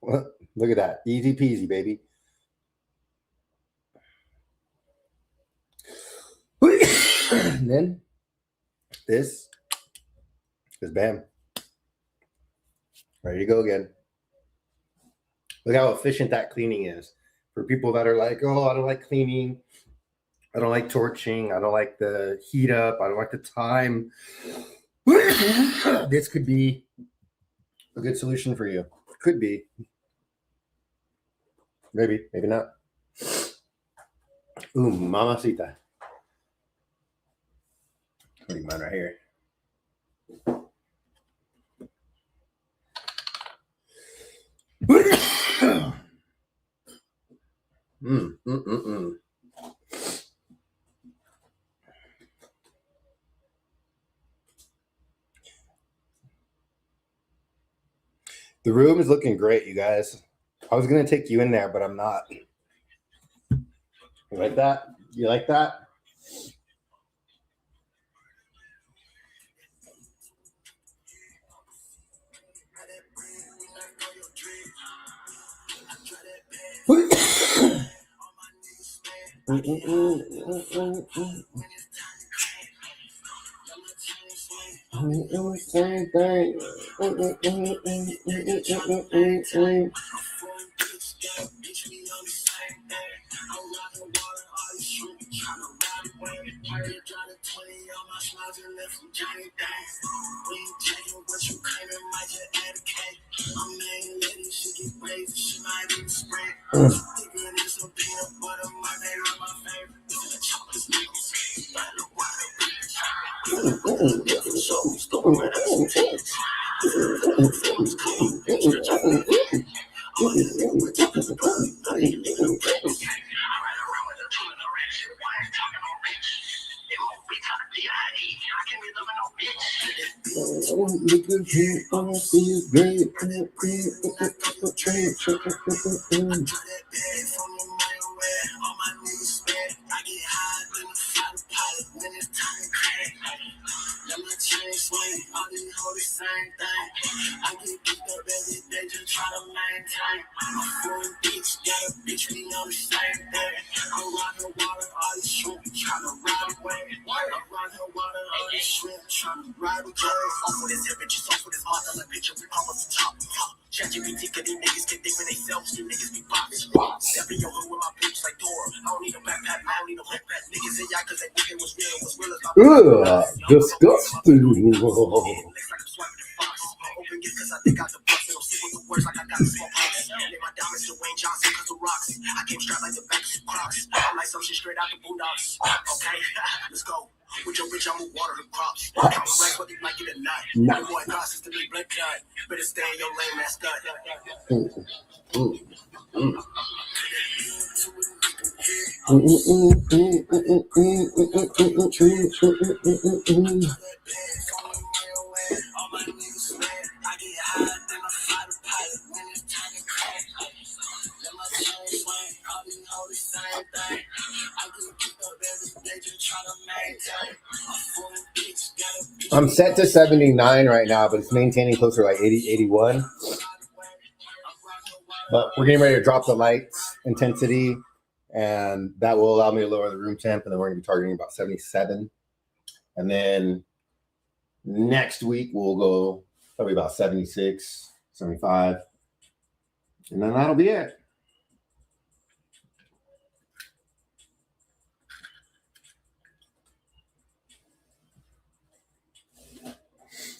Look at that. Easy peasy, baby. And then this is bam. Ready to go again. Look how efficient that cleaning is. For people that are like, oh, I don't like cleaning. I don't like torching. I don't like the heat up. I don't like the time. This could be a good solution for you. Could be. Maybe, maybe not. Ooh, mamacita. Leave mine right here. The room is looking great, you guys. I was going to take you in there, but I'm not. You like that? You like that? Same thing. Ugh, disgusting. I'm set to 79 right now, but it's maintaining closer to like 80, 81. But we're getting ready to drop the lights intensity, and that will allow me to lower the room temp, and then we're going to be targeting about 77. And then next week, we'll go probably about 76, 75. And then that'll be it.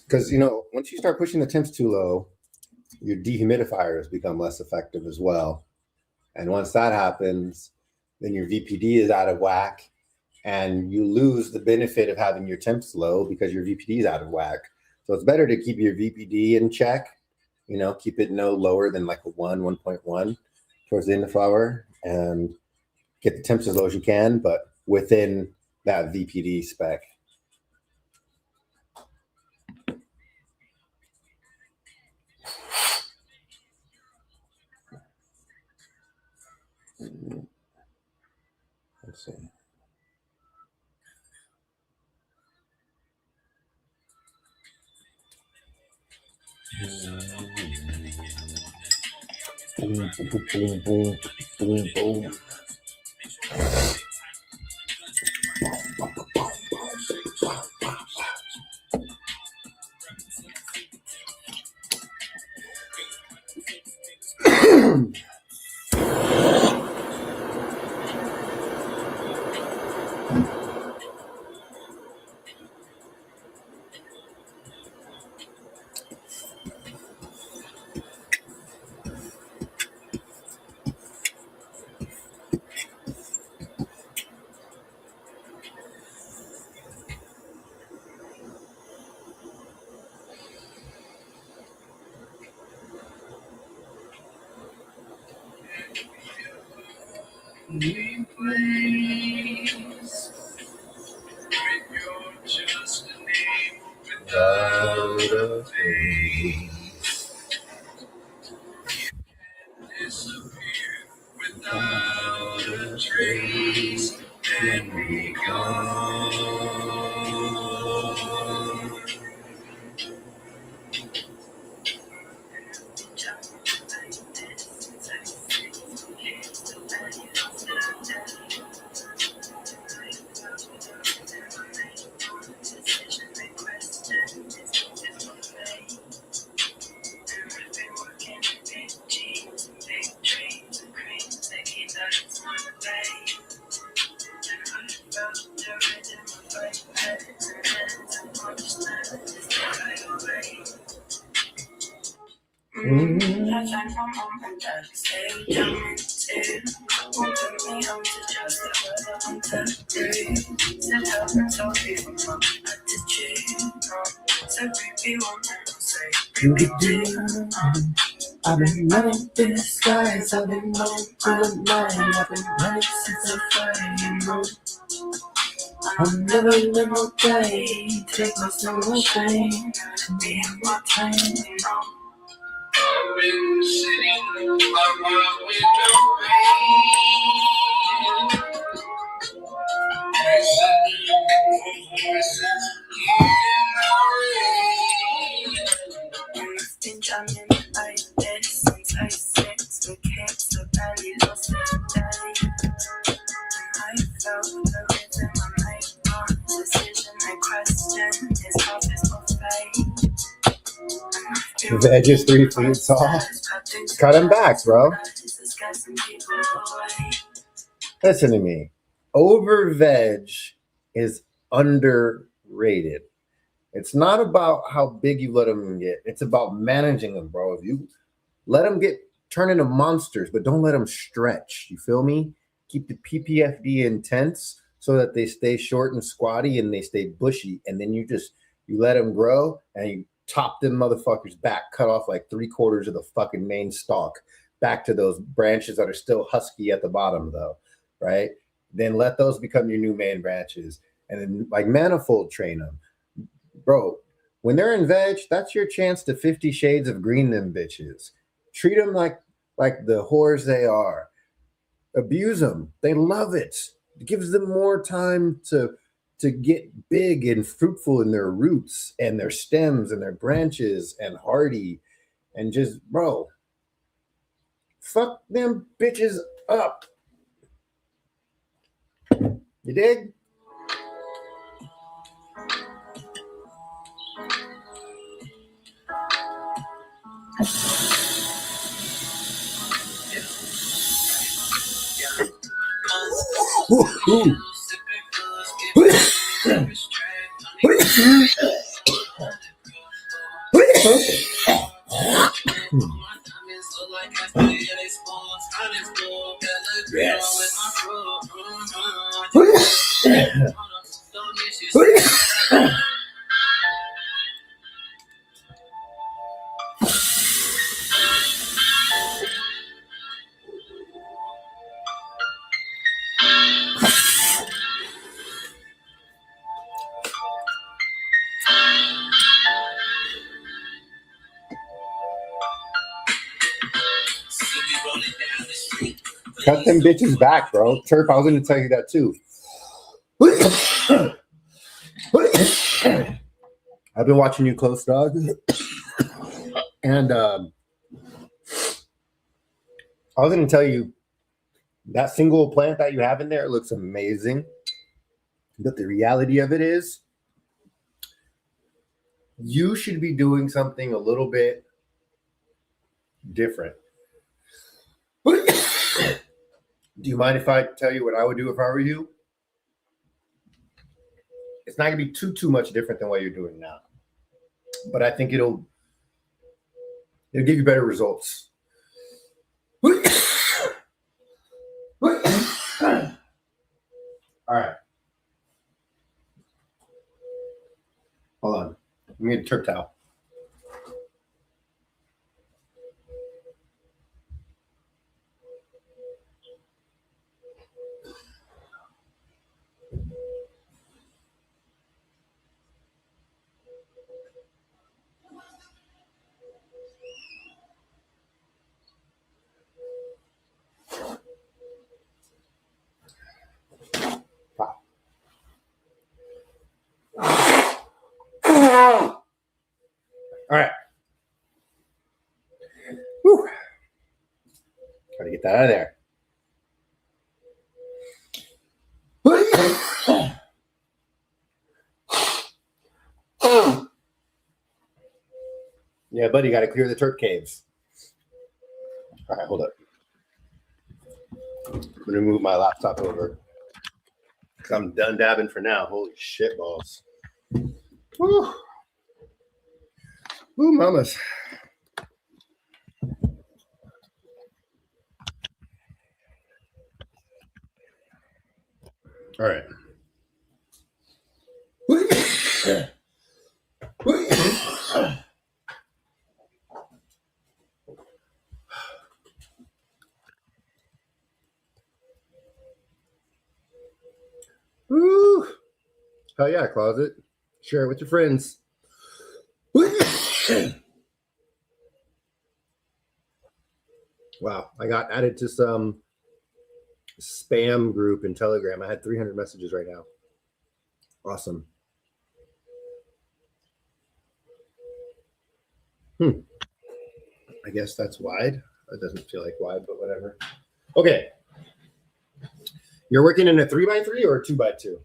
Because, you know, once you start pushing the temps too low, your dehumidifiers become less effective as well. And once that happens, then your VPD is out of whack, and you lose the benefit of having your temps low because your VPD is out of whack. So it's better to keep your VPD in check, keep it no lower than like a 1.1 towards the end of flower, and get the temps as low as you can, but within that VPD spec. Let's see. Boom, boom, boom, boom, boom, boom. I've been running through the skies, I've been running through the mind, I've been running since I found you. I'm never let no day, take my soul away, be in my time. I've been sitting by my window I've been jamming like this since I 6, but kids the barely lost the day. I felt the rhythm I made one decision, I question his heart is buffet. The edge is 3 feet tall. Cut him back, bro. Listen to me. Over veg is underrated. It's not about how big you let them get. It's about managing them, bro. If you let them turn into monsters, but don't let them stretch. You feel me? Keep the PPFD intense so that they stay short and squatty and they stay bushy. And then you let them grow and you top them motherfuckers back, cut off like 3/4 of the fucking main stalk back to those branches that are still husky at the bottom though, right? Then let those become your new main branches. And then like manifold train them. Bro, when they're in veg, that's your chance to 50 shades of green them bitches. Treat them like the whores they are. Abuse them. They love it. It gives them more time to get big and fruitful in their roots and their stems and their branches and hardy. And just, bro, fuck them bitches up. You dig? Yes. Cut them bitches back, bro. Turp, I was going to tell you that too. I've been watching you close, dog. And I was going to tell you that single plant that you have in there looks amazing. But the reality of it is, you should be doing something a little bit different. Do you mind if I tell you what I would do if I were you? It's not going to be too much different than what you're doing now. But I think it'll give you better results. All right. Hold on. Let me get a turp towel. All right. Whew. Gotta get that out of there. Yeah, buddy, got to clear the turp caves. All right, hold up. I'm gonna move my laptop over. I'm done dabbing for now. Holy shit balls. Woo. Woo, mamas. All right. Woo. Hell yeah, closet. Share it with your friends. Wow, I got added to some spam group in Telegram. I had 300 messages right now. Awesome. I guess that's wide. It doesn't feel like wide, but whatever. Okay. You're working in a 3x3 or a 2x2?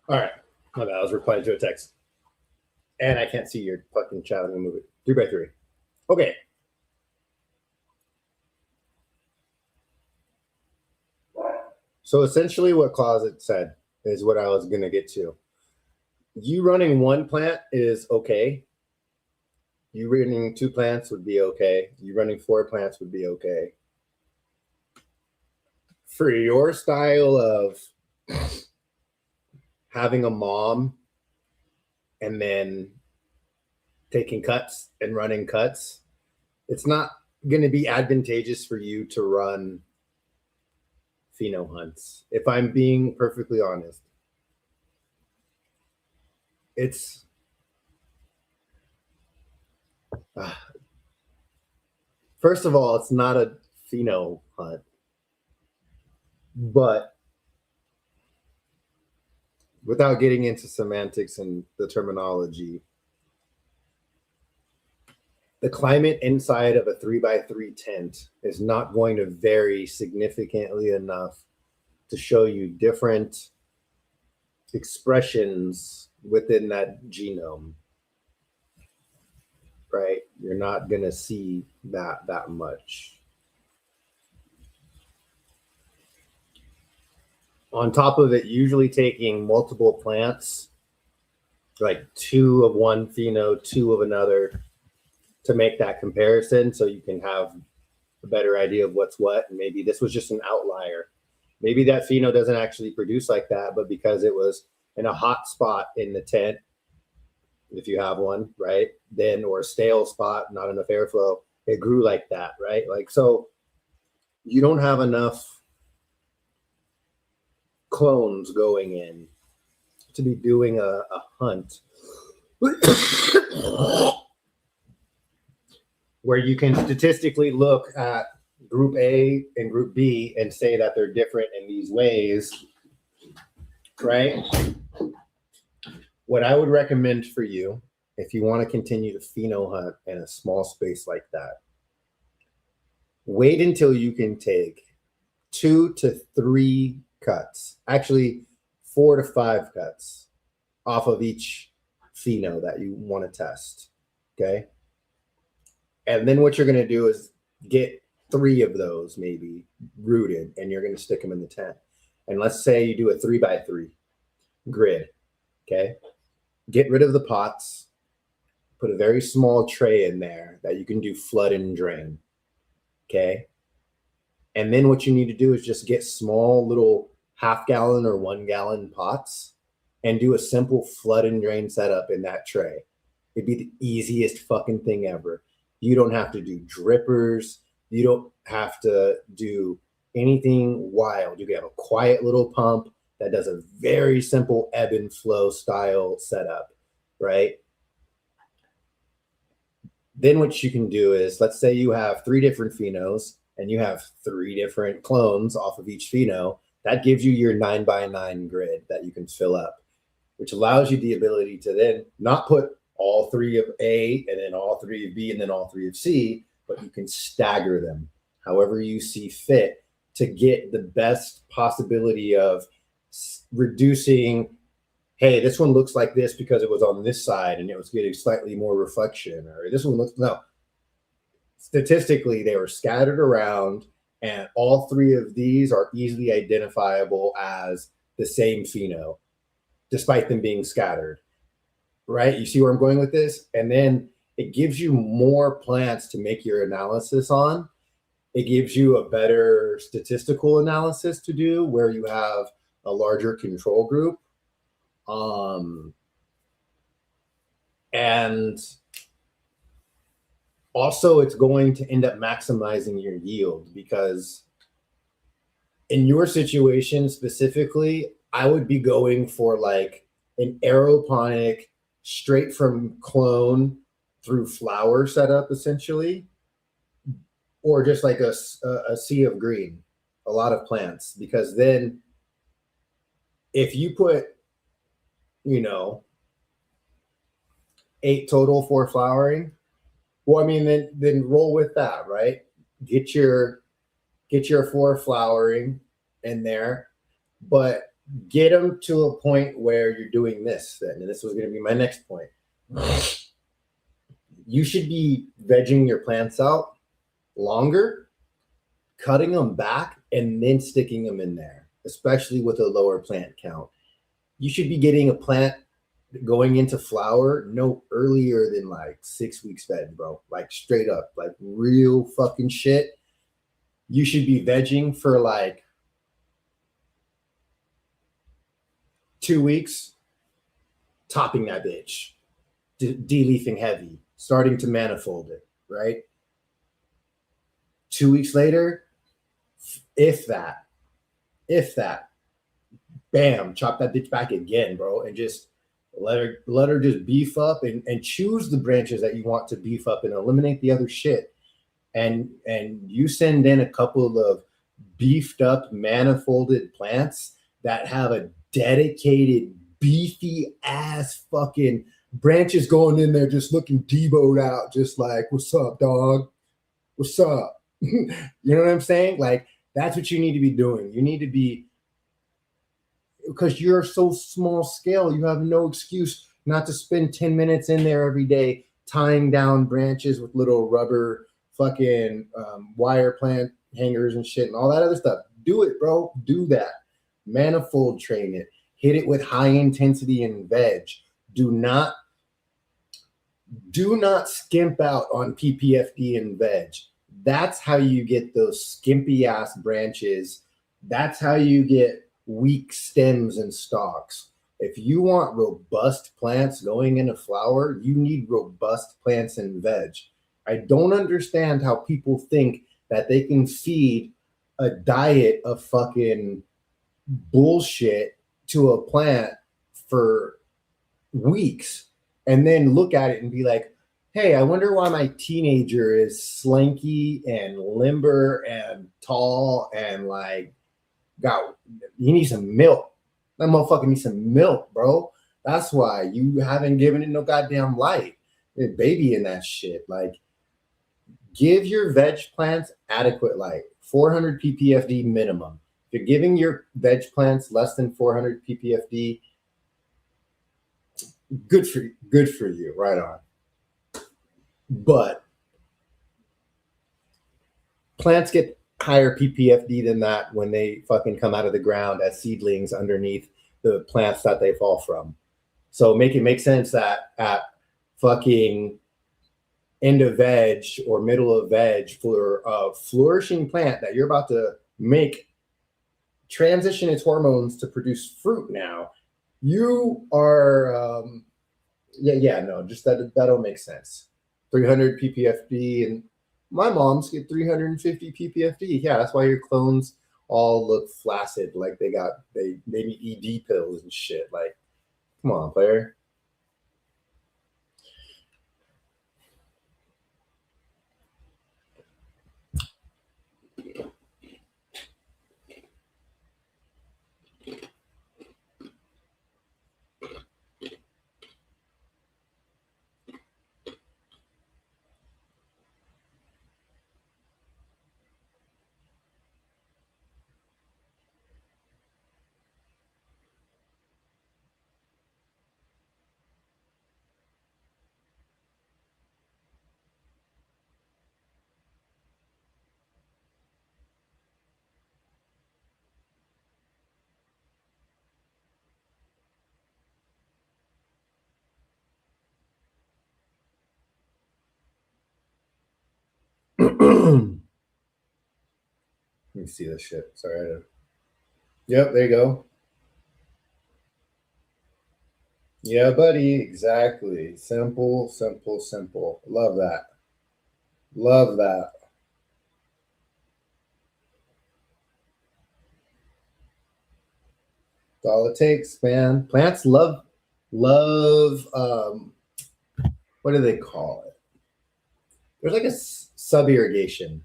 All right. My bad. I was replying to a text. And I can't see your fucking chat. I'm going to move it. 3x3. Okay. So essentially what Closet said is what I was going to get to. You running one plant is okay. You running 2 plants would be okay. You running 4 plants would be okay. For your style of having a mom and then taking cuts and running cuts, it's not going to be advantageous for you to run pheno hunts. If I'm being perfectly honest, it's first of all, it's not a pheno hunt, but without getting into semantics and the terminology, the climate inside of a 3x3 tent is not going to vary significantly enough to show you different expressions within that genome, right? You're not going to see that much. On top of it, usually taking multiple plants, like 2 of one pheno, 2 of another, to make that comparison so you can have a better idea of what's what. And maybe this was just an outlier. Maybe that pheno doesn't actually produce like that, but because it was in a hot spot in the tent, if you have one, right, then, or a stale spot, not enough airflow, it grew like that, right? Like, so you don't have enough clones going in to be doing a hunt where you can statistically look at group A and group B and say that they're different in these ways, right? What I would recommend for you, if you want to continue to pheno hunt in a small space like that, wait until you can take 2 to 3 cuts, actually 4 to 5 cuts off of each pheno that you want to test, okay? And then what you're going to do is get 3 of those maybe rooted, and you're going to stick them in the tent. And let's say you do a 3x3 grid, okay? Get rid of the pots, put a very small tray in there that you can do flood and drain, okay? And then what you need to do is just get small little half-gallon or 1-gallon pots and do a simple flood and drain setup in that tray. It'd be the easiest fucking thing ever. You don't have to do drippers. You don't have to do anything wild. You can have a quiet little pump that does a very simple ebb and flow style setup, right? Then what you can do is, let's say you have 3 different phenos and you have 3 different clones off of each pheno. That gives you your 9x9 grid that you can fill up, which allows you the ability to then not put all 3 of A and then all 3 of B and then all 3 of C, but you can stagger them however you see fit to get the best possibility of reducing, hey, this one looks like this because it was on this side and it was getting slightly more reflection, or this one looks, no. Statistically, they were scattered around, and all 3 of these are easily identifiable as the same pheno, despite them being scattered, right? You see where I'm going with this? And then it gives you more plants to make your analysis on. It gives you a better statistical analysis to do where you have a larger control group. And also it's going to end up maximizing your yield, because in your situation specifically, I would be going for like an aeroponic straight from clone through flower setup essentially, or just like a sea of green, a lot of plants, because then if you put, 8 total for flowering, well, I mean, then roll with that, right? Get your 4 flowering in there, but get them to a point where you're doing this then, and this was going to be my next point. You should be vegging your plants out longer, cutting them back, and then sticking them in there, especially with a lower plant count. You should be getting a plant going into flower no earlier than like 6 weeks fed, bro. Like straight up, like real fucking shit. You should be vegging for like 2 weeks topping that bitch, de-leafing heavy, starting to manifold it, right? 2 weeks later, if that, bam, chop that bitch back again, bro, and just let her just beef up and choose the branches that you want to beef up and eliminate the other shit. And you send in a couple of beefed up manifolded plants that have a dedicated beefy ass fucking branches going in there just looking deboed out, just like, what's up, dog? What's up? You know what I'm saying? Like, that's what you need to be doing. You need to be, because you're so small scale, you have no excuse not to spend 10 minutes in there every day tying down branches with little rubber fucking wire plant hangers and shit and all that other stuff. Do it, bro. Do that. Manifold train it. Hit it with high intensity and veg. Do not skimp out on PPFD and veg. That's how you get those skimpy ass branches. That's how you get weak stems and stalks. If you want robust plants going in a flower, you need robust plants in veg. I don't understand how people think that they can feed a diet of fucking bullshit to a plant for weeks and then look at it and be like, hey, I wonder why my teenager is slanky and limber and tall and like, you need some milk. That motherfucker needs some milk, bro. That's why you haven't given it no goddamn light. Baby in that shit. Like, give your veg plants adequate light. 400 ppfd minimum. If you're giving your veg plants less than 400 ppfd, good for you. Right on. But plants get higher ppfd than that when they fucking come out of the ground as seedlings underneath the plants that they fall from. So make it make sense that at fucking end of veg or middle of veg for a flourishing plant that you're about to make transition its hormones to produce fruit now, you are just that'll make sense. 300 ppfd, and my moms get 350 ppfd. Yeah, that's why your clones all look flaccid, like they need ED pills and shit. Like, come on, player. Let me see this shit. Sorry. Yep, there you go. Yeah, buddy. Exactly. Simple, simple, simple. Love that. Love that. That's all it takes, man. Plants love what do they call it? There's like a sub irrigation.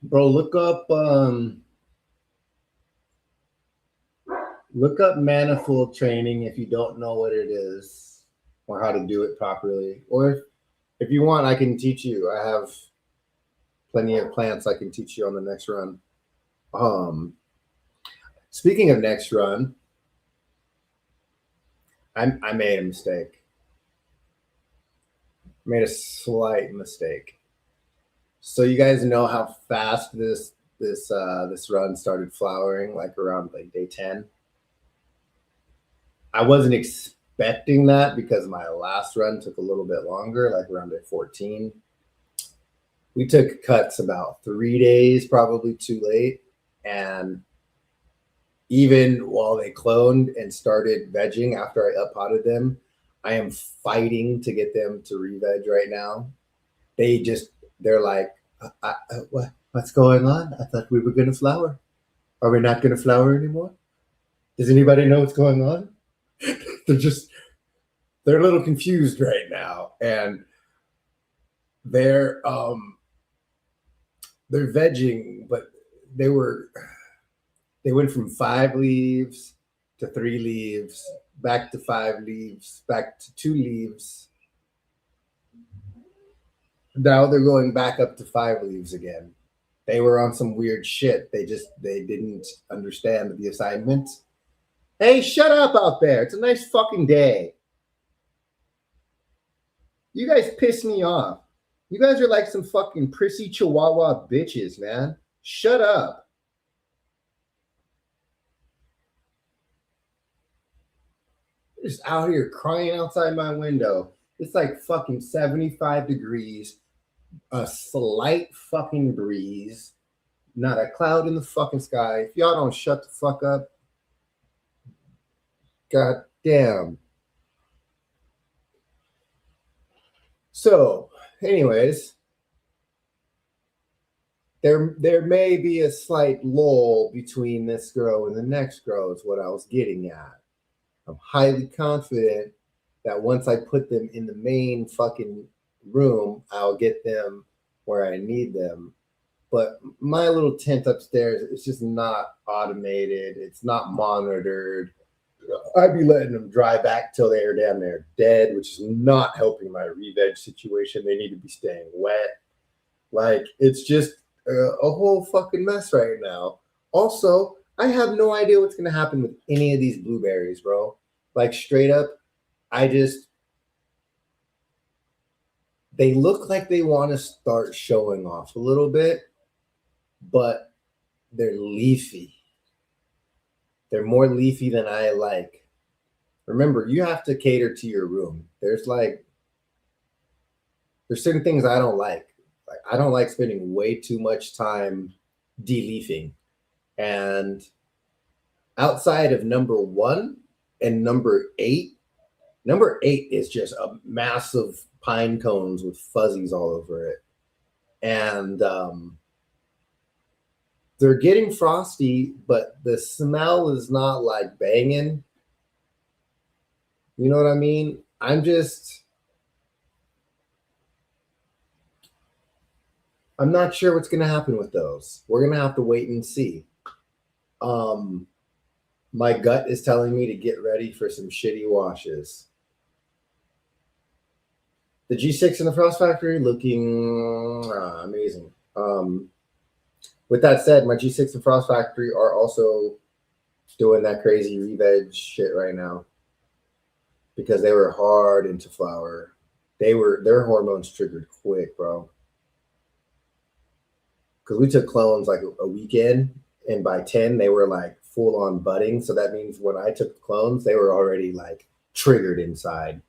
Bro, look up manifold training if you don't know what it is or how to do it properly. Or if you want, I can teach you. I have plenty of plants I can teach you on the next run. Speaking of next run, I made a mistake. Made a slight mistake. So you guys know how fast this run started flowering, like around like day 10. I wasn't expecting that because my last run took a little bit longer, like around day 14. we took cuts about 3 days, probably too late. And even while they cloned and started vegging after I up-potted them, I am fighting to get them to re-veg right now. They're like, what's going on? I thought we were going to flower. Are we not going to flower anymore? Does anybody know what's going on? They're a little confused right now. And they're vegging, but they went from 5 leaves to 3 leaves, back to 5 leaves, back to 2 leaves. Now they're going back up to 5 leaves again. They were on some weird shit. They didn't understand the assignment. Hey, shut up out there. It's a nice fucking day. You guys piss me off. You guys are like some fucking prissy chihuahua bitches, man. Shut up. Just out here crying outside my window. It's like fucking 75 degrees, a slight fucking breeze, not a cloud in the fucking sky. If y'all don't shut the fuck up, god damn. So, anyways, there may be a slight lull between this grow and the next grow is what I was getting at. I'm highly confident that once I put them in the main fucking room, I'll get them where I need them. But my little tent upstairs, it's just not automated. It's not monitored. I'd be letting them dry back till they are damn near dead, which is not helping my re-veg situation. They need to be staying wet. Like, it's just a whole fucking mess right now. Also, I have no idea what's going to happen with any of these blueberries, bro. Like, straight up, they look like they want to start showing off a little bit, but they're leafy. They're more leafy than I like. Remember, you have to cater to your room. There's certain things I don't like. Like, I don't like spending way too much time de-leafing. And outside of number 1 and number 8 is just a massive pine cones with fuzzies all over it. And they're getting frosty, but the smell is not like banging. You know what I mean? I'm not sure what's going to happen with those. We're going to have to wait and see. My gut is telling me to get ready for some shitty washes. The G6 in the Frost Factory looking amazing. With that said, my G6 and Frost Factory are also doing that crazy re-veg shit right now because they were hard into flower. Their hormones triggered quick, bro. Because we took clones like a weekend, and by 10 they were like full on budding. So that means when I took the clones, they were already like triggered inside.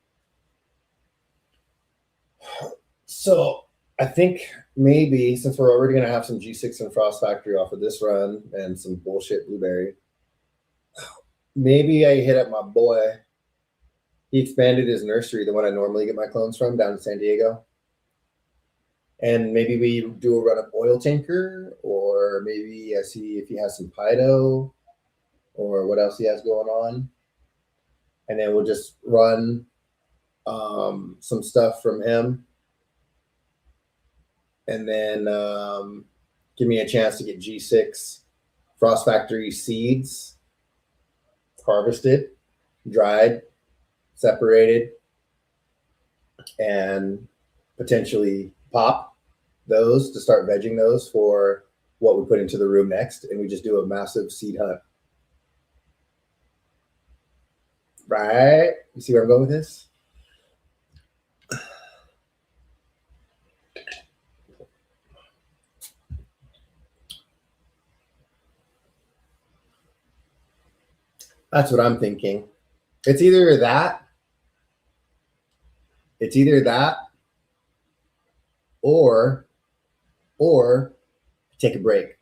So I think maybe since we're already going to have some G6 and Frost Factory off of this run and some bullshit blueberry, maybe I hit up my boy. He expanded his nursery, the one I normally get my clones from, down in San Diego. And maybe we do a run of oil tanker, or maybe I see if he has some Pido or what else he has going on. And then we'll just run some stuff from him. And then give me a chance to get G6 Frost Factory seeds harvested, dried, separated, and potentially pop those to start vegging those for what we put into the room next. And we just do a massive seed hunt. Right? You see where I'm going with this? That's what I'm thinking. It's either that or or take a break.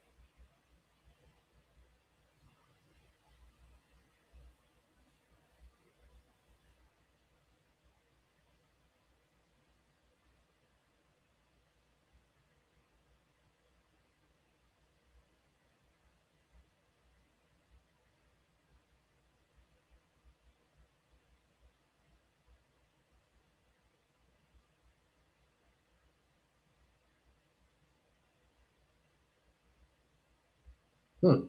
Hmm.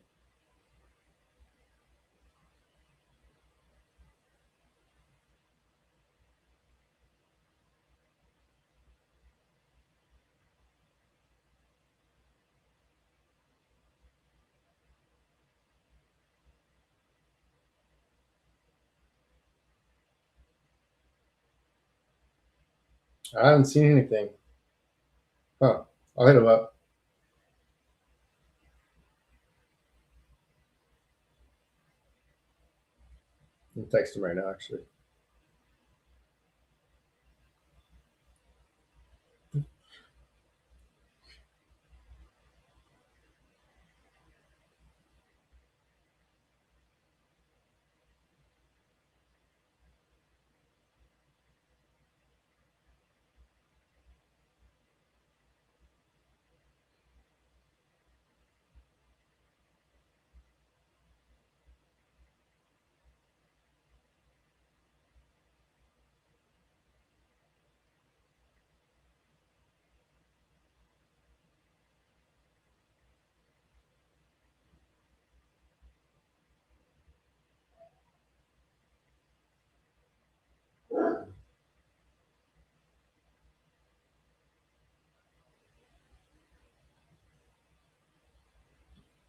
I haven't seen anything. Huh. I'll hit him up. I'll text him right now, actually.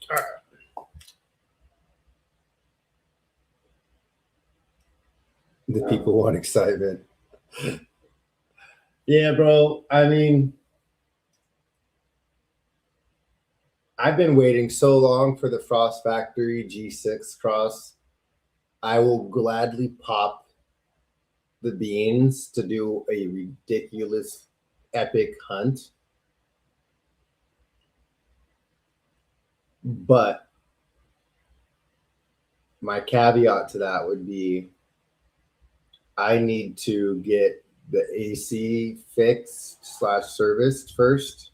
All right. The people want excitement. Yeah, bro. I mean, I've been waiting so long for the Frost Factory G6 cross. I will gladly pop the beans to do a ridiculous, epic hunt. But my caveat to that would be I need to get the AC fixed / serviced first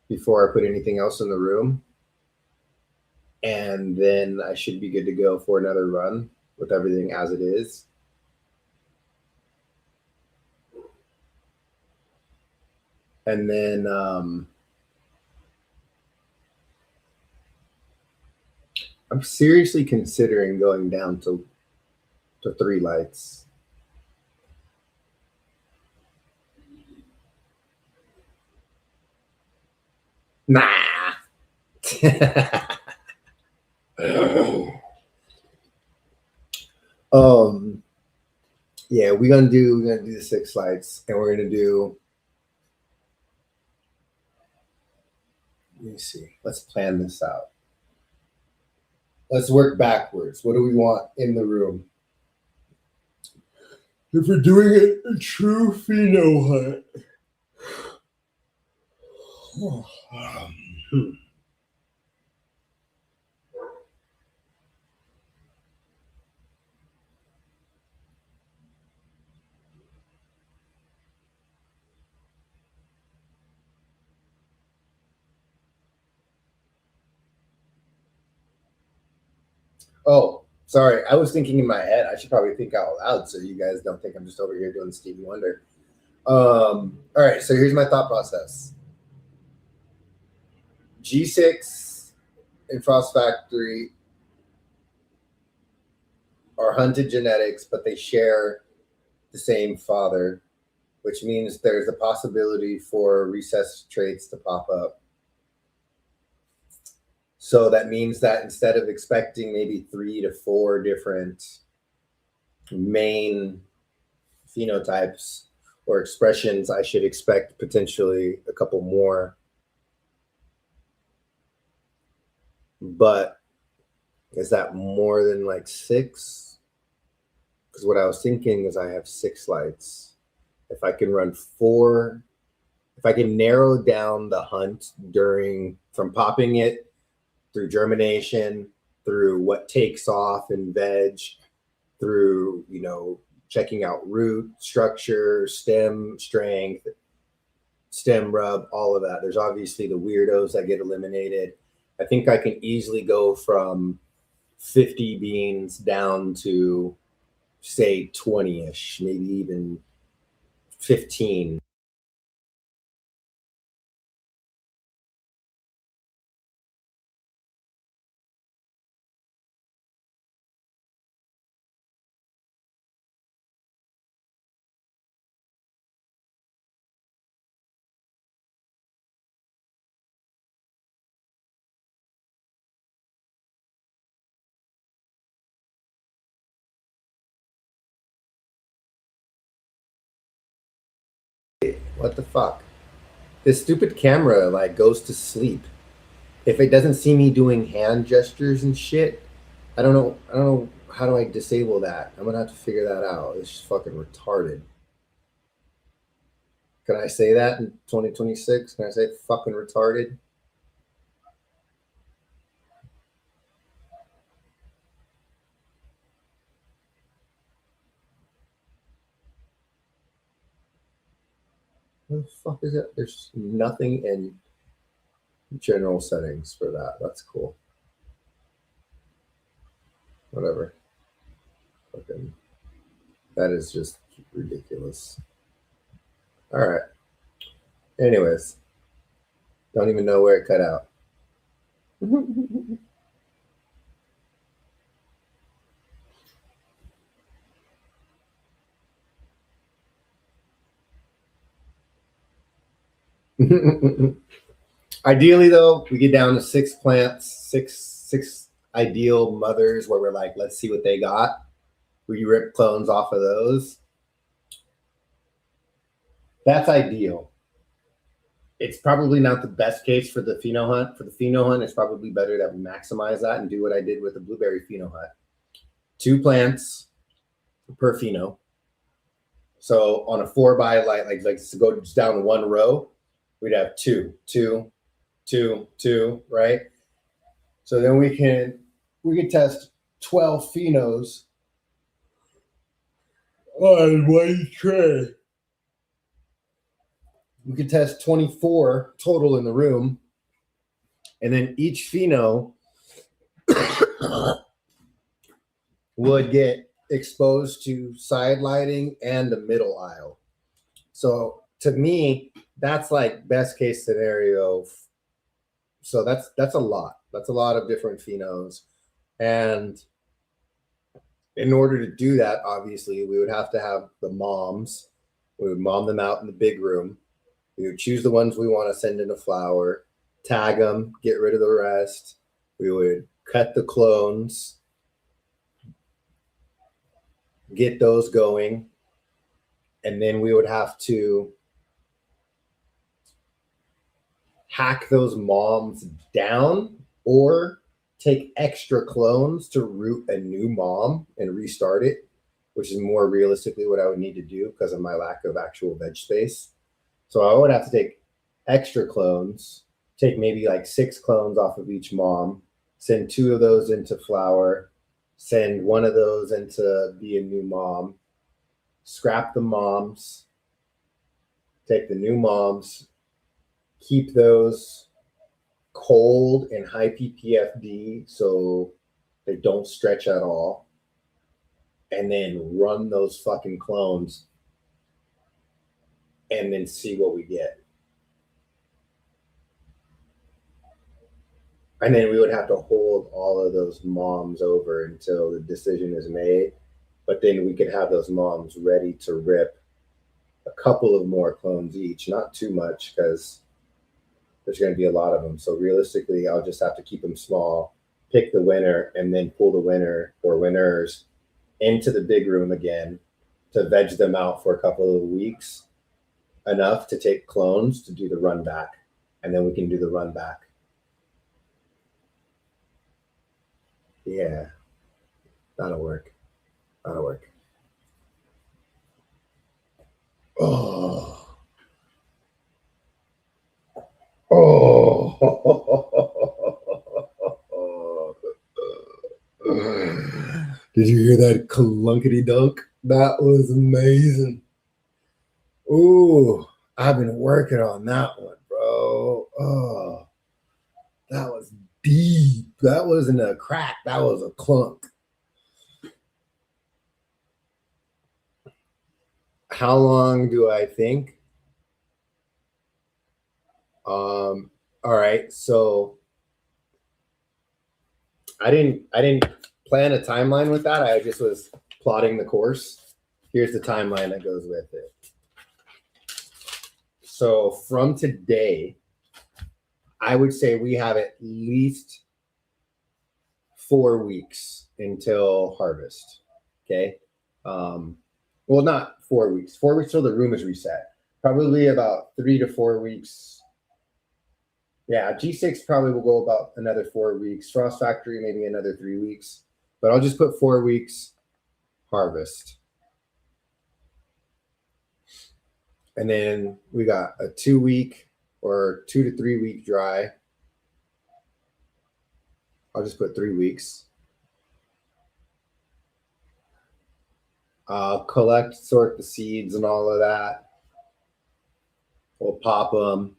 before I put anything else in the room. And then I should be good to go for another run with everything as it is. And then I'm seriously considering going down to 3 lights. Nah. Yeah, we're gonna do the 6 lights, and we're gonna do. Let me see. Let's plan this out. Let's work backwards. What do we want in the room? If we're doing a true pheno hunt. Oh, sorry. I was thinking in my head. I should probably think out loud so you guys don't think I'm just over here doing Stevie Wonder. All right. So here's my thought process. G6 and Frost Factory are hunted genetics, but they share the same father, which means there's a possibility for recessed traits to pop up. So that means that instead of expecting maybe 3 to 4 different main phenotypes or expressions, I should expect potentially a couple more. But is that more than like 6? Because what I was thinking is I have 6 lights. If I can run 4 if I can narrow down the hunt from popping it through germination, through what takes off in veg, through, checking out root structure, stem strength, stem rub, all of that. There's obviously the weirdos that get eliminated. I think I can easily go from 50 beans down to, say, 20-ish, maybe even 15. What the fuck? This stupid camera goes to sleep. If it doesn't see me doing hand gestures and shit, I don't know how do I disable that? I'm gonna have to figure that out. It's just fucking retarded. Can I say that in 2026? Can I say fucking retarded? What the fuck is it? There's nothing in general settings for that. That's cool. Whatever. Fucking, that is just ridiculous. All right. Anyways, don't even know where it cut out. Ideally, though, we get down to 6 plants, six ideal mothers where we're like, let's see what they got. We rip clones off of those. That's ideal. It's probably not the best case for the pheno hunt. For the pheno hunt, it's probably better to maximize that and do what I did with the blueberry pheno hunt. 2 plants per pheno. So on a 4x, like to go just down one row, we'd have 2, 2, 2, 2, right? So then we can test 12 phenos on one tray. We could test 24 total in the room, and then each pheno would get exposed to side lighting and the middle aisle. So to me, that's like best case scenario. So that's a lot. That's a lot of different phenos. And in order to do that, obviously, we would have to have the moms. We would mom them out in the big room. We would choose the ones we want to send into flower, tag them, get rid of the rest. We would cut the clones, get those going, and then we would have to hack those moms down or take extra clones to root a new mom and restart it, which is more realistically what I would need to do because of my lack of actual veg space. So I would have to take extra clones, take maybe like 6 clones off of each mom, send 2 of those into flower, send 1 of those into be a new mom, scrap the moms, take the new moms, keep those cold and high ppfd so they don't stretch at all, and then run those fucking clones and then see what we get. And then we would have to hold all of those moms over until the decision is made. But then we could have those moms ready to rip a couple of more clones each, not too much because there's going to be a lot of them. So realistically, I'll just have to keep them small, pick the winner, and then pull the winner or winners into the big room again to veg them out for a couple of weeks, enough to take clones to do the run back. And then we can do the run back. Yeah, that'll work. That'll work. Oh, Oh. Did you hear that clunkety dunk? That was amazing. Ooh, I've been working on that one, bro. Oh, that was deep. That wasn't a crack. That was a clunk. How long do I think? All right. So I didn't plan a timeline with that. I just was plotting the course. Here's the timeline that goes with it. So from today, I would say we have at least 4 weeks until harvest. Okay. Well, not 4 weeks. 4 weeks till the room is reset. Probably about 3 to 4 weeks. Yeah, G6 probably will go about another 4 weeks. Frost Factory, maybe another 3 weeks. But I'll just put 4 weeks harvest. And then we got a 2 week or 2 to 3 week dry. I'll just put 3 weeks. Collect, sort the seeds and all of that. We'll pop them.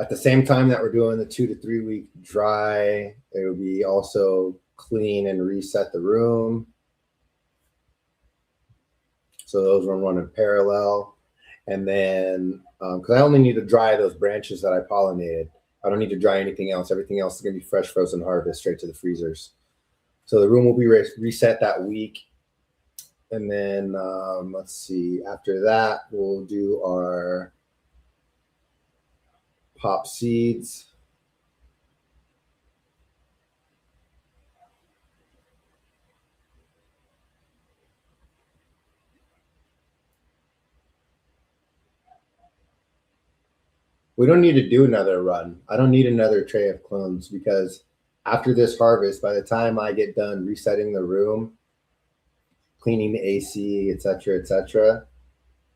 At the same time that we're doing the 2 to 3 week dry, it will be also clean and reset the room. So those will run in parallel. And then, because I only need to dry those branches that I pollinated. I don't need to dry anything else. Everything else is going to be fresh frozen harvest straight to the freezers. So the room will be reset that week. And then, let's see, after that, we'll do our pop seeds. We don't need to do another run. I don't need another tray of clones because after this harvest, by the time I get done resetting the room, cleaning the AC, etc.,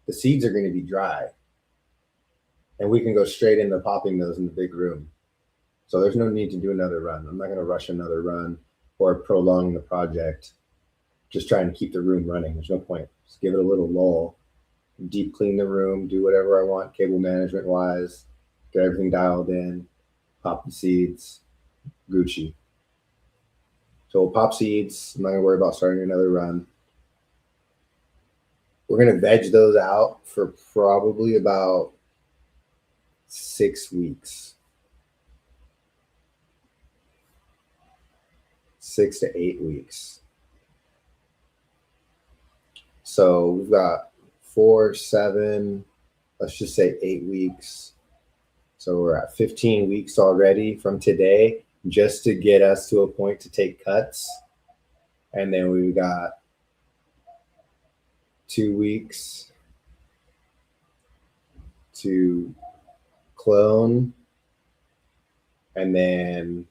the seeds are going to be dry. And we can go straight into popping those in the big room. So there's no need to do another run. I'm not going to rush another run or prolong the project. Just trying to keep the room running. There's no point. Just give it a little lull. Deep clean the room, do whatever I want cable management wise, get everything dialed in, pop the seeds, Gucci. So we'll pop seeds. I'm not gonna worry about starting another run. We're gonna veg those out for probably about 6 weeks. 6 to 8 weeks. So we've got 4, 7, let's just say 8 weeks. So we're at 15 weeks already from today just to get us to a point to take cuts. And then we've got 2 weeks to clone. And then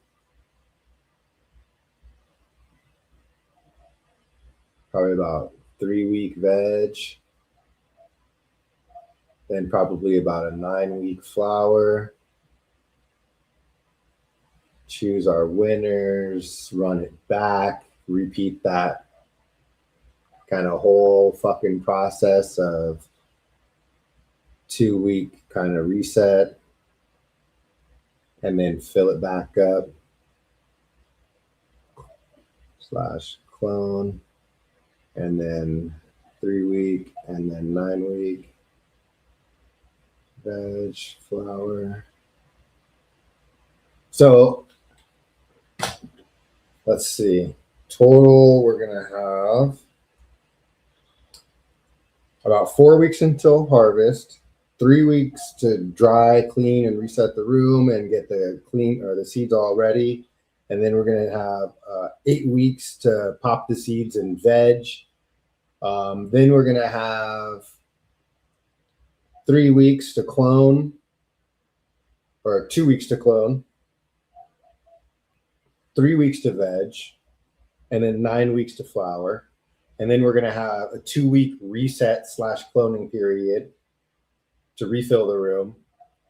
probably about 3-week veg. Then probably about a 9-week flower. Choose our winners, run it back, repeat that kind of whole fucking process of 2-week kind of reset, and then fill it back up / clone, and then 3-week, and then 9-week veg, flower. So let's see. Total, we're gonna have about 4 weeks until harvest, 3 weeks to dry, clean, and reset the room and get the seeds all ready. And then we're gonna have 8 weeks to pop the seeds and veg. Then we're gonna have 3 weeks to clone, or 2 weeks to clone, 3 weeks to veg, and then 9 weeks to flower. And then we're going to have a 2-week reset / cloning period to refill the room.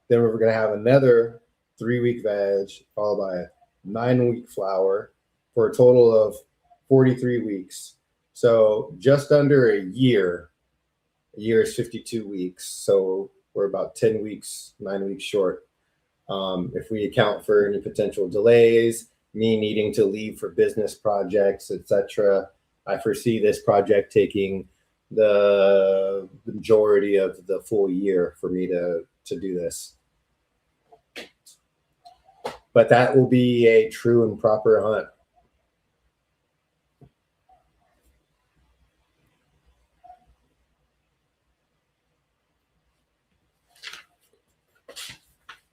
Then we're going to have another 3-week veg, followed by a 9-week flower, for a total of 43 weeks. So just under a year. A year is 52 weeks. So we're about 10 weeks, 9 weeks short. If we account for any potential delays, me needing to leave for business projects, etc., I foresee this project taking the majority of the full year for me to do this. But that will be a true and proper hunt.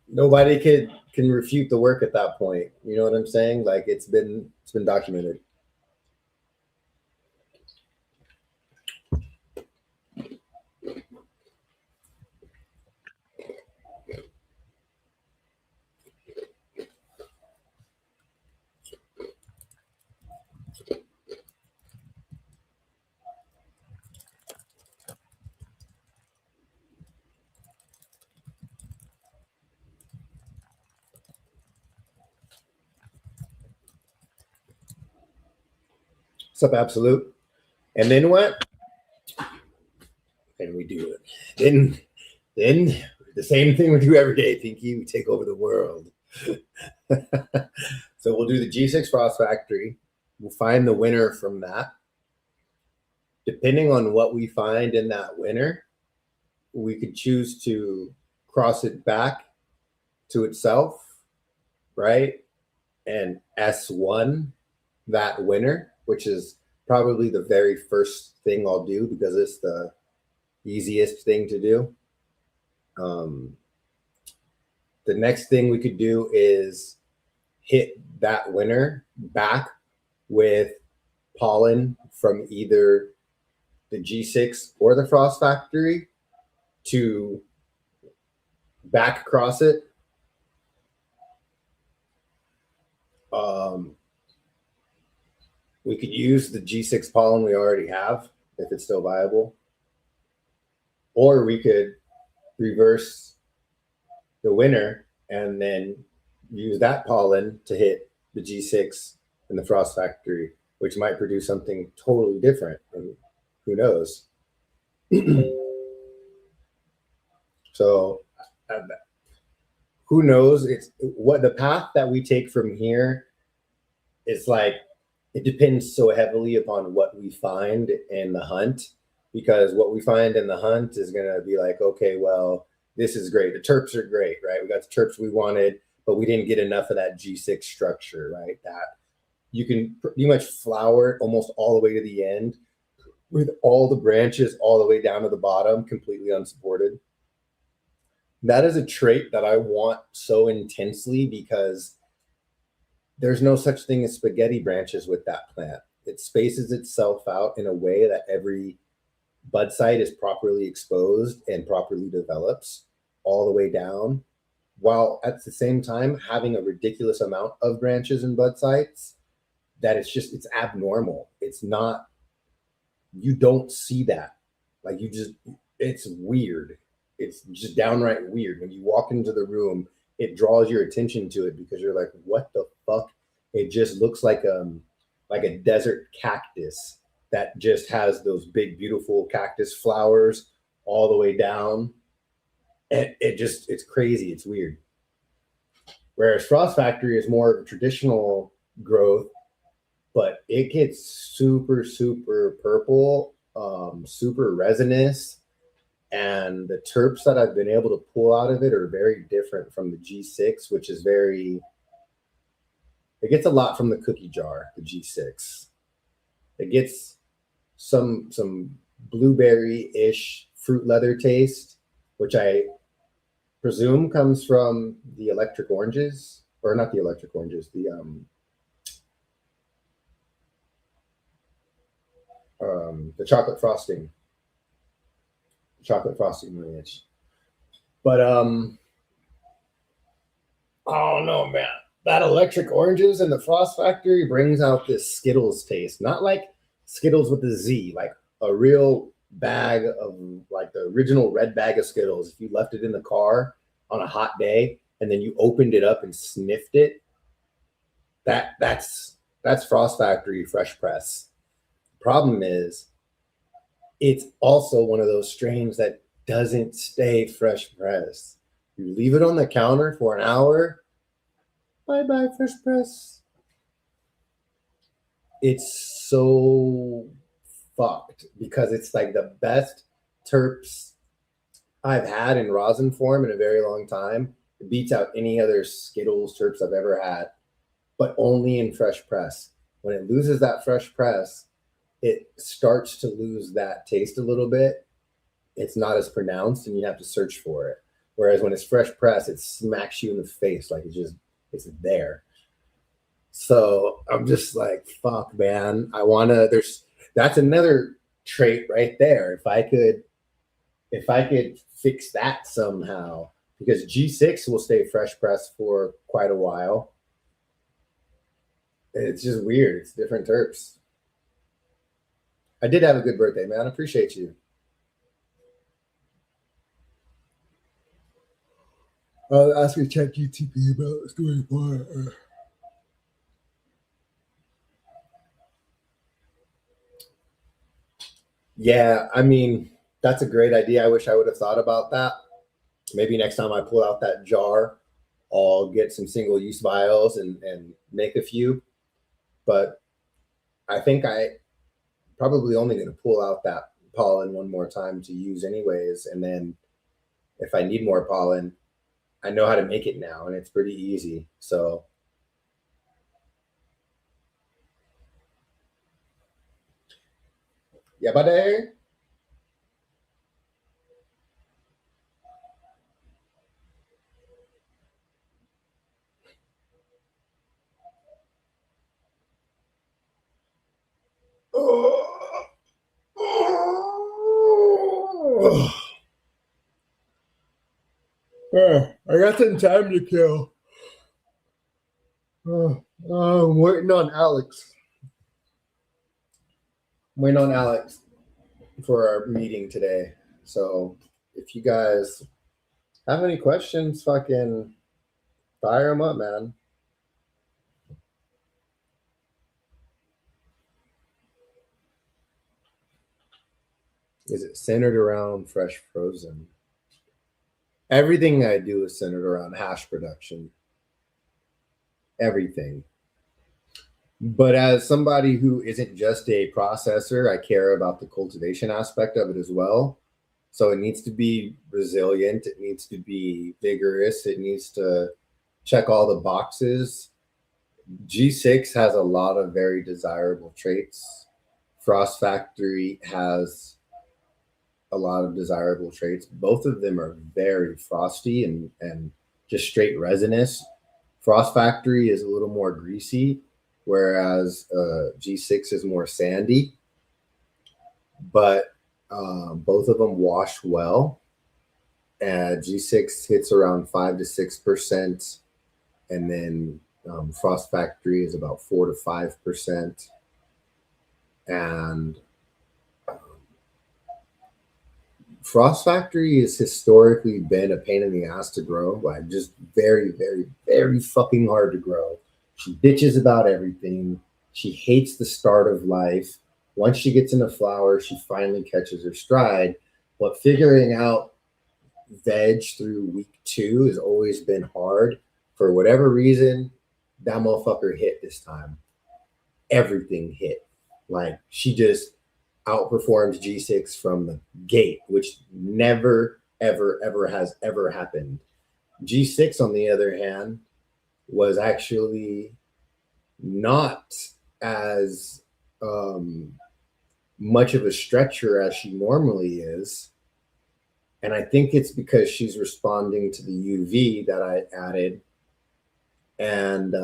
Nobody can refute the work at that point. You know what I'm saying? Like it's been documented. What's up, Absolute? And then what? And we do it. Then the same thing we do every day, Pinky. We take over the world. So we'll do the G6 Frost Factory. We'll find the winner from that. Depending on what we find in that winner, we could choose to cross it back to itself, right? And S1 that winner, which is probably the very first thing I'll do because it's the easiest thing to do. The next thing we could do is hit that winner back with pollen from either the G6 or the Frost Factory to back cross it. We could use the G6 pollen we already have if it's still viable. Or we could reverse the winner and then use that pollen to hit the G6 and the Frost Factory, which might produce something totally different. And who knows? So who knows? It's what the path that we take from here is like, it depends so heavily upon what we find in the hunt, because what we find in the hunt is going to be like, okay, well, this is great. The terps are great, right? We got the terps we wanted, but we didn't get enough of that G6 structure, right? That you can pretty much flower almost all the way to the end with all the branches all the way down to the bottom, completely unsupported. That is a trait that I want so intensely because there's no such thing as spaghetti branches with that plant. It spaces itself out in a way that every bud site is properly exposed and properly develops all the way down, while at the same time having a ridiculous amount of branches and bud sites that it's abnormal. It's not, you don't see that. Like it's weird. It's just downright weird. When you walk into the room, it draws your attention to it because you're like, what the fuck? It just looks like a desert cactus that just has those big, beautiful cactus flowers all the way down. And it's crazy. It's weird. Whereas Frost Factory is more of a traditional growth, but it gets super, super purple, super resinous. And the terps that I've been able to pull out of it are very different from the G6, which is it gets a lot from the cookie jar, the G6. It gets some blueberry-ish fruit leather taste, which I presume comes from the electric oranges, or not the electric oranges, the chocolate frosting lineage. But I don't know, man. That electric oranges in the Frost Factory brings out this Skittles taste. Not like Skittles with a Z, like a real bag of, like the original red bag of Skittles. If you left it in the car on a hot day and then you opened it up and sniffed it, that's Frost Factory fresh press. Problem is, it's also one of those strains that doesn't stay fresh press. You leave it on the counter for an hour, bye fresh press. It's so fucked because it's like the best terps I've had in rosin form in a very long time. It beats out any other Skittles terps I've ever had, but only in fresh press. When it loses that fresh press, it starts to lose that taste a little bit. It's not as pronounced and you have to search for it. Whereas when it's fresh press, it smacks you in the face like it's there. So I'm just like, fuck, man. That's another trait right there. If I could fix that somehow, because G6 will stay fresh press for quite a while. It's just weird. It's different terps. I did have a good birthday, man. I appreciate you. Ask me ChatGPT about story part. Yeah, I mean, that's a great idea. I wish I would have thought about that. Maybe next time I pull out that jar, I'll get some single-use vials and make a few. But I think I probably only going to pull out that pollen one more time to use anyways. And then if I need more pollen, I know how to make it now, and it's pretty easy. So yeah, buddy. I got some time to kill. I'm waiting on Alex. For our meeting today. So if you guys have any questions, fucking fire them up, man. Is it centered around fresh frozen? Everything I do is centered around hash production. Everything. But as somebody who isn't just a processor, I care about the cultivation aspect of it as well. So it needs to be resilient. It needs to be vigorous. It needs to check all the boxes. G6 has a lot of very desirable traits. Frost Factory has a lot of desirable traits. Both of them are very frosty and just straight resinous. Frost Factory is a little more greasy, whereas G6 is more sandy. But both of them wash well. G6 hits around 5 to 6%, and then Frost Factory is about 4 to 5%. And Frost Factory has historically been a pain in the ass to grow, like just very, very, very fucking hard to grow. She bitches about everything. She hates the start of life. Once she gets into flower, she finally catches her stride. But figuring out veg through week 2 has always been hard. For whatever reason, that motherfucker hit this time. Everything hit. Like, she just outperformed G6 from the gate, which never, ever, ever has ever happened. G6, on the other hand, was actually not as much of a stretcher as she normally is. And I think it's because she's responding to the UV that I added. And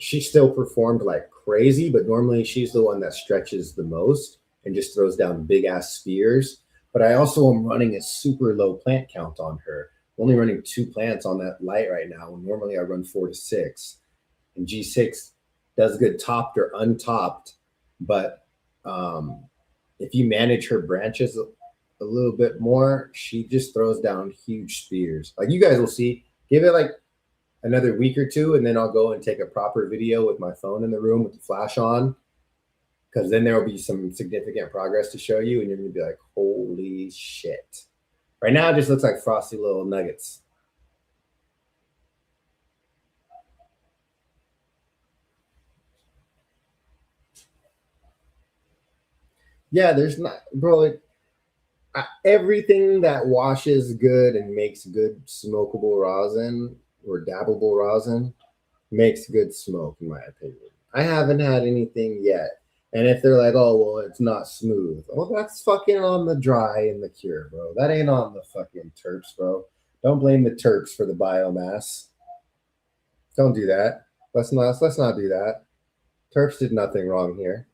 she still performed like crazy, but normally she's the one that stretches the most and just throws down big ass spears. But I also am running a super low plant count on her. I'm only running 2 plants on that light right now. And normally I run 4 to 6. And G6 does good topped or untopped. But if you manage her branches a little bit more, she just throws down huge spears. Like you guys will see. Give it like another week or two, and then I'll go and take a proper video with my phone in the room with the flash on, because then there will be some significant progress to show you, and you're gonna be like, holy shit. Right now, it just looks like frosty little nuggets. Yeah, there's not, bro. Everything that washes good and makes good smokable rosin or dabbable rosin makes good smoke, in my opinion. I haven't had anything yet. And if they're like, oh, well, it's not smooth. Well, that's fucking on the dry and the cure, bro. That ain't on the fucking terps, bro. Don't blame the terps for the biomass. Don't do that. Let's not do that. Terps did nothing wrong here.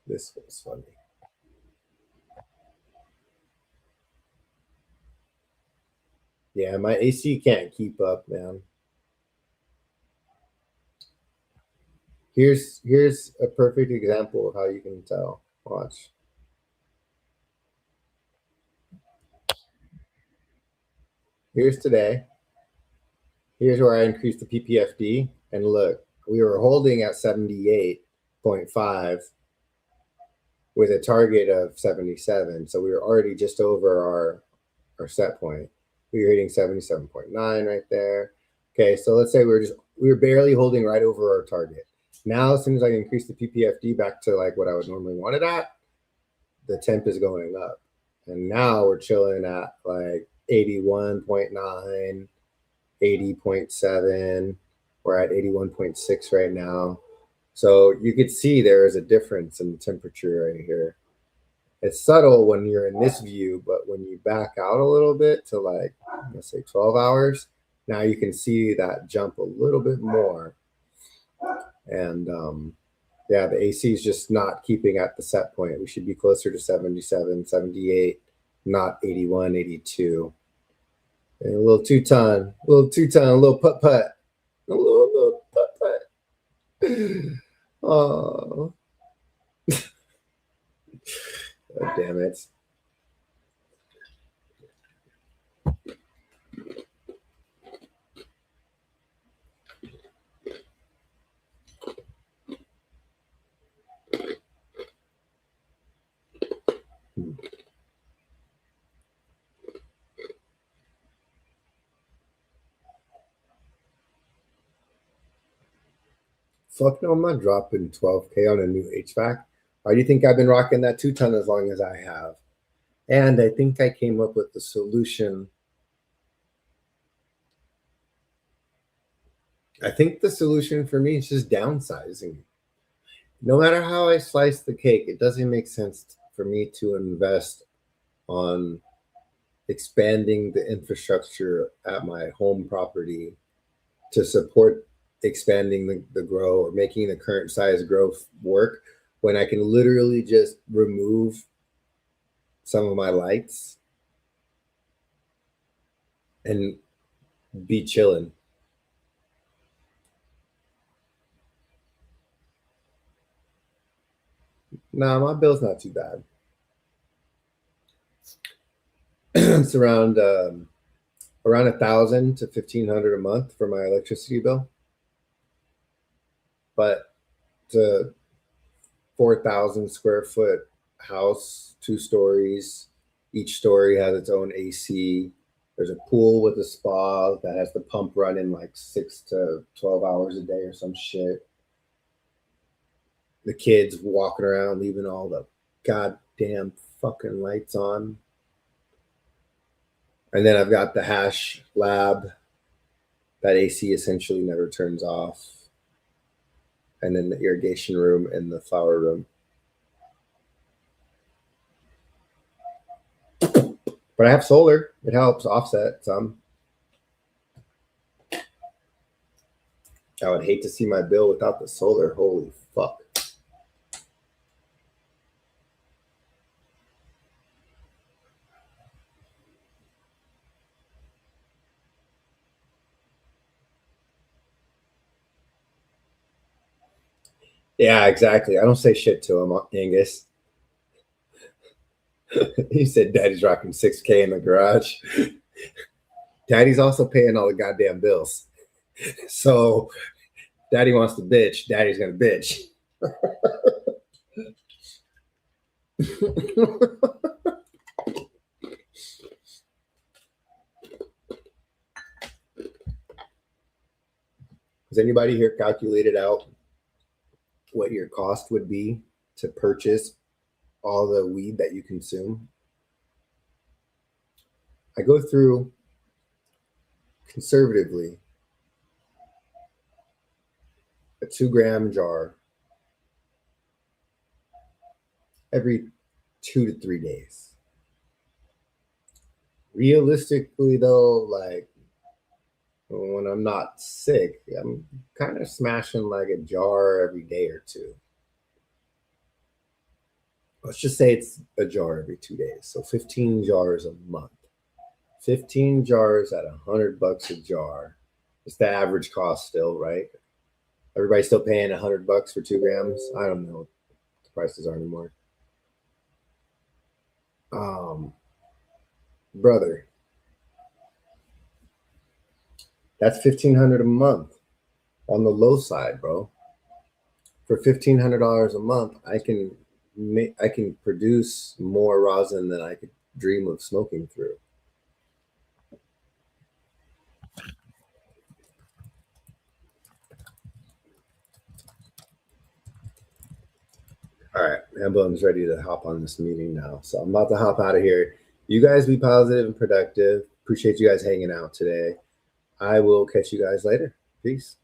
This was funny. Yeah, my AC can't keep up, man. Here's a perfect example of how you can tell. Watch. Here's today. Here's where I increased the PPFD, and look, we were holding at 78.5 with a target of 77. So we were already just over our set point. We were hitting 77.9 right there. Okay, so let's say we were barely holding right over our target. Now, as soon as I increase the PPFD back to like what I would normally want it at, the temp is going up. And now we're chilling at like 81.9, 80.7. We're at 81.6 right now. So you could see there is a difference in the temperature right here. It's subtle when you're in this view, but when you back out a little bit to like, let's say 12 hours, now you can see that jump a little bit more. And yeah, the AC is just not keeping at the set point. We should be closer to 77, 78, not 81, 82. And a little two-ton, a little putt-putt. A little putt-putt. Oh. Oh, damn it. Fuck no, I'm not dropping 12K on a new HVAC. Why do you think I've been rocking that 2-ton as long as I have? And I think I came up with the solution. I think the solution for me is just downsizing. No matter how I slice the cake, it doesn't make sense for me to invest on expanding the infrastructure at my home property to support expanding the grow or making the current size growth work when I can literally just remove some of my lights and be chilling. Nah, my bill's not too bad. It's around 1,000 to 1,500 a month for my electricity bill, but it's a 4,000 square foot house, 2 stories. Each story has its own AC. There's a pool with a spa that has the pump running like 6 to 12 hours a day or some shit. The kids walking around, leaving all the goddamn fucking lights on. And then I've got the hash lab. That AC essentially never turns off. And then the irrigation room and the flower room. But I have solar. It helps offset some. I would hate to see my bill without the solar. Holy fuck. Yeah, exactly. I don't say shit to him, Angus. He said Daddy's rocking 6K in the garage. Daddy's also paying all the goddamn bills. So Daddy wants to bitch. Daddy's gonna bitch. Has anybody here calculated out what your cost would be to purchase all the weed that you consume? I go through conservatively a 2-gram jar every 2 to 3 days. Realistically, though, like when I'm not sick, I'm kind of smashing like a jar every day or two. Let's just say it's a jar every 2 days. So 15 jars a month. 15 jars at $100 a jar. It's the average cost still, right? Everybody's still paying $100 for 2 grams. I don't know what the prices are anymore. Brother, that's $1,500 a month on the low side, bro. For $1,500 a month, I can produce more rosin than I could dream of smoking through. All right, Ambulance ready to hop on this meeting now. So I'm about to hop out of here. You guys be positive and productive. Appreciate you guys hanging out today. I will catch you guys later. Peace.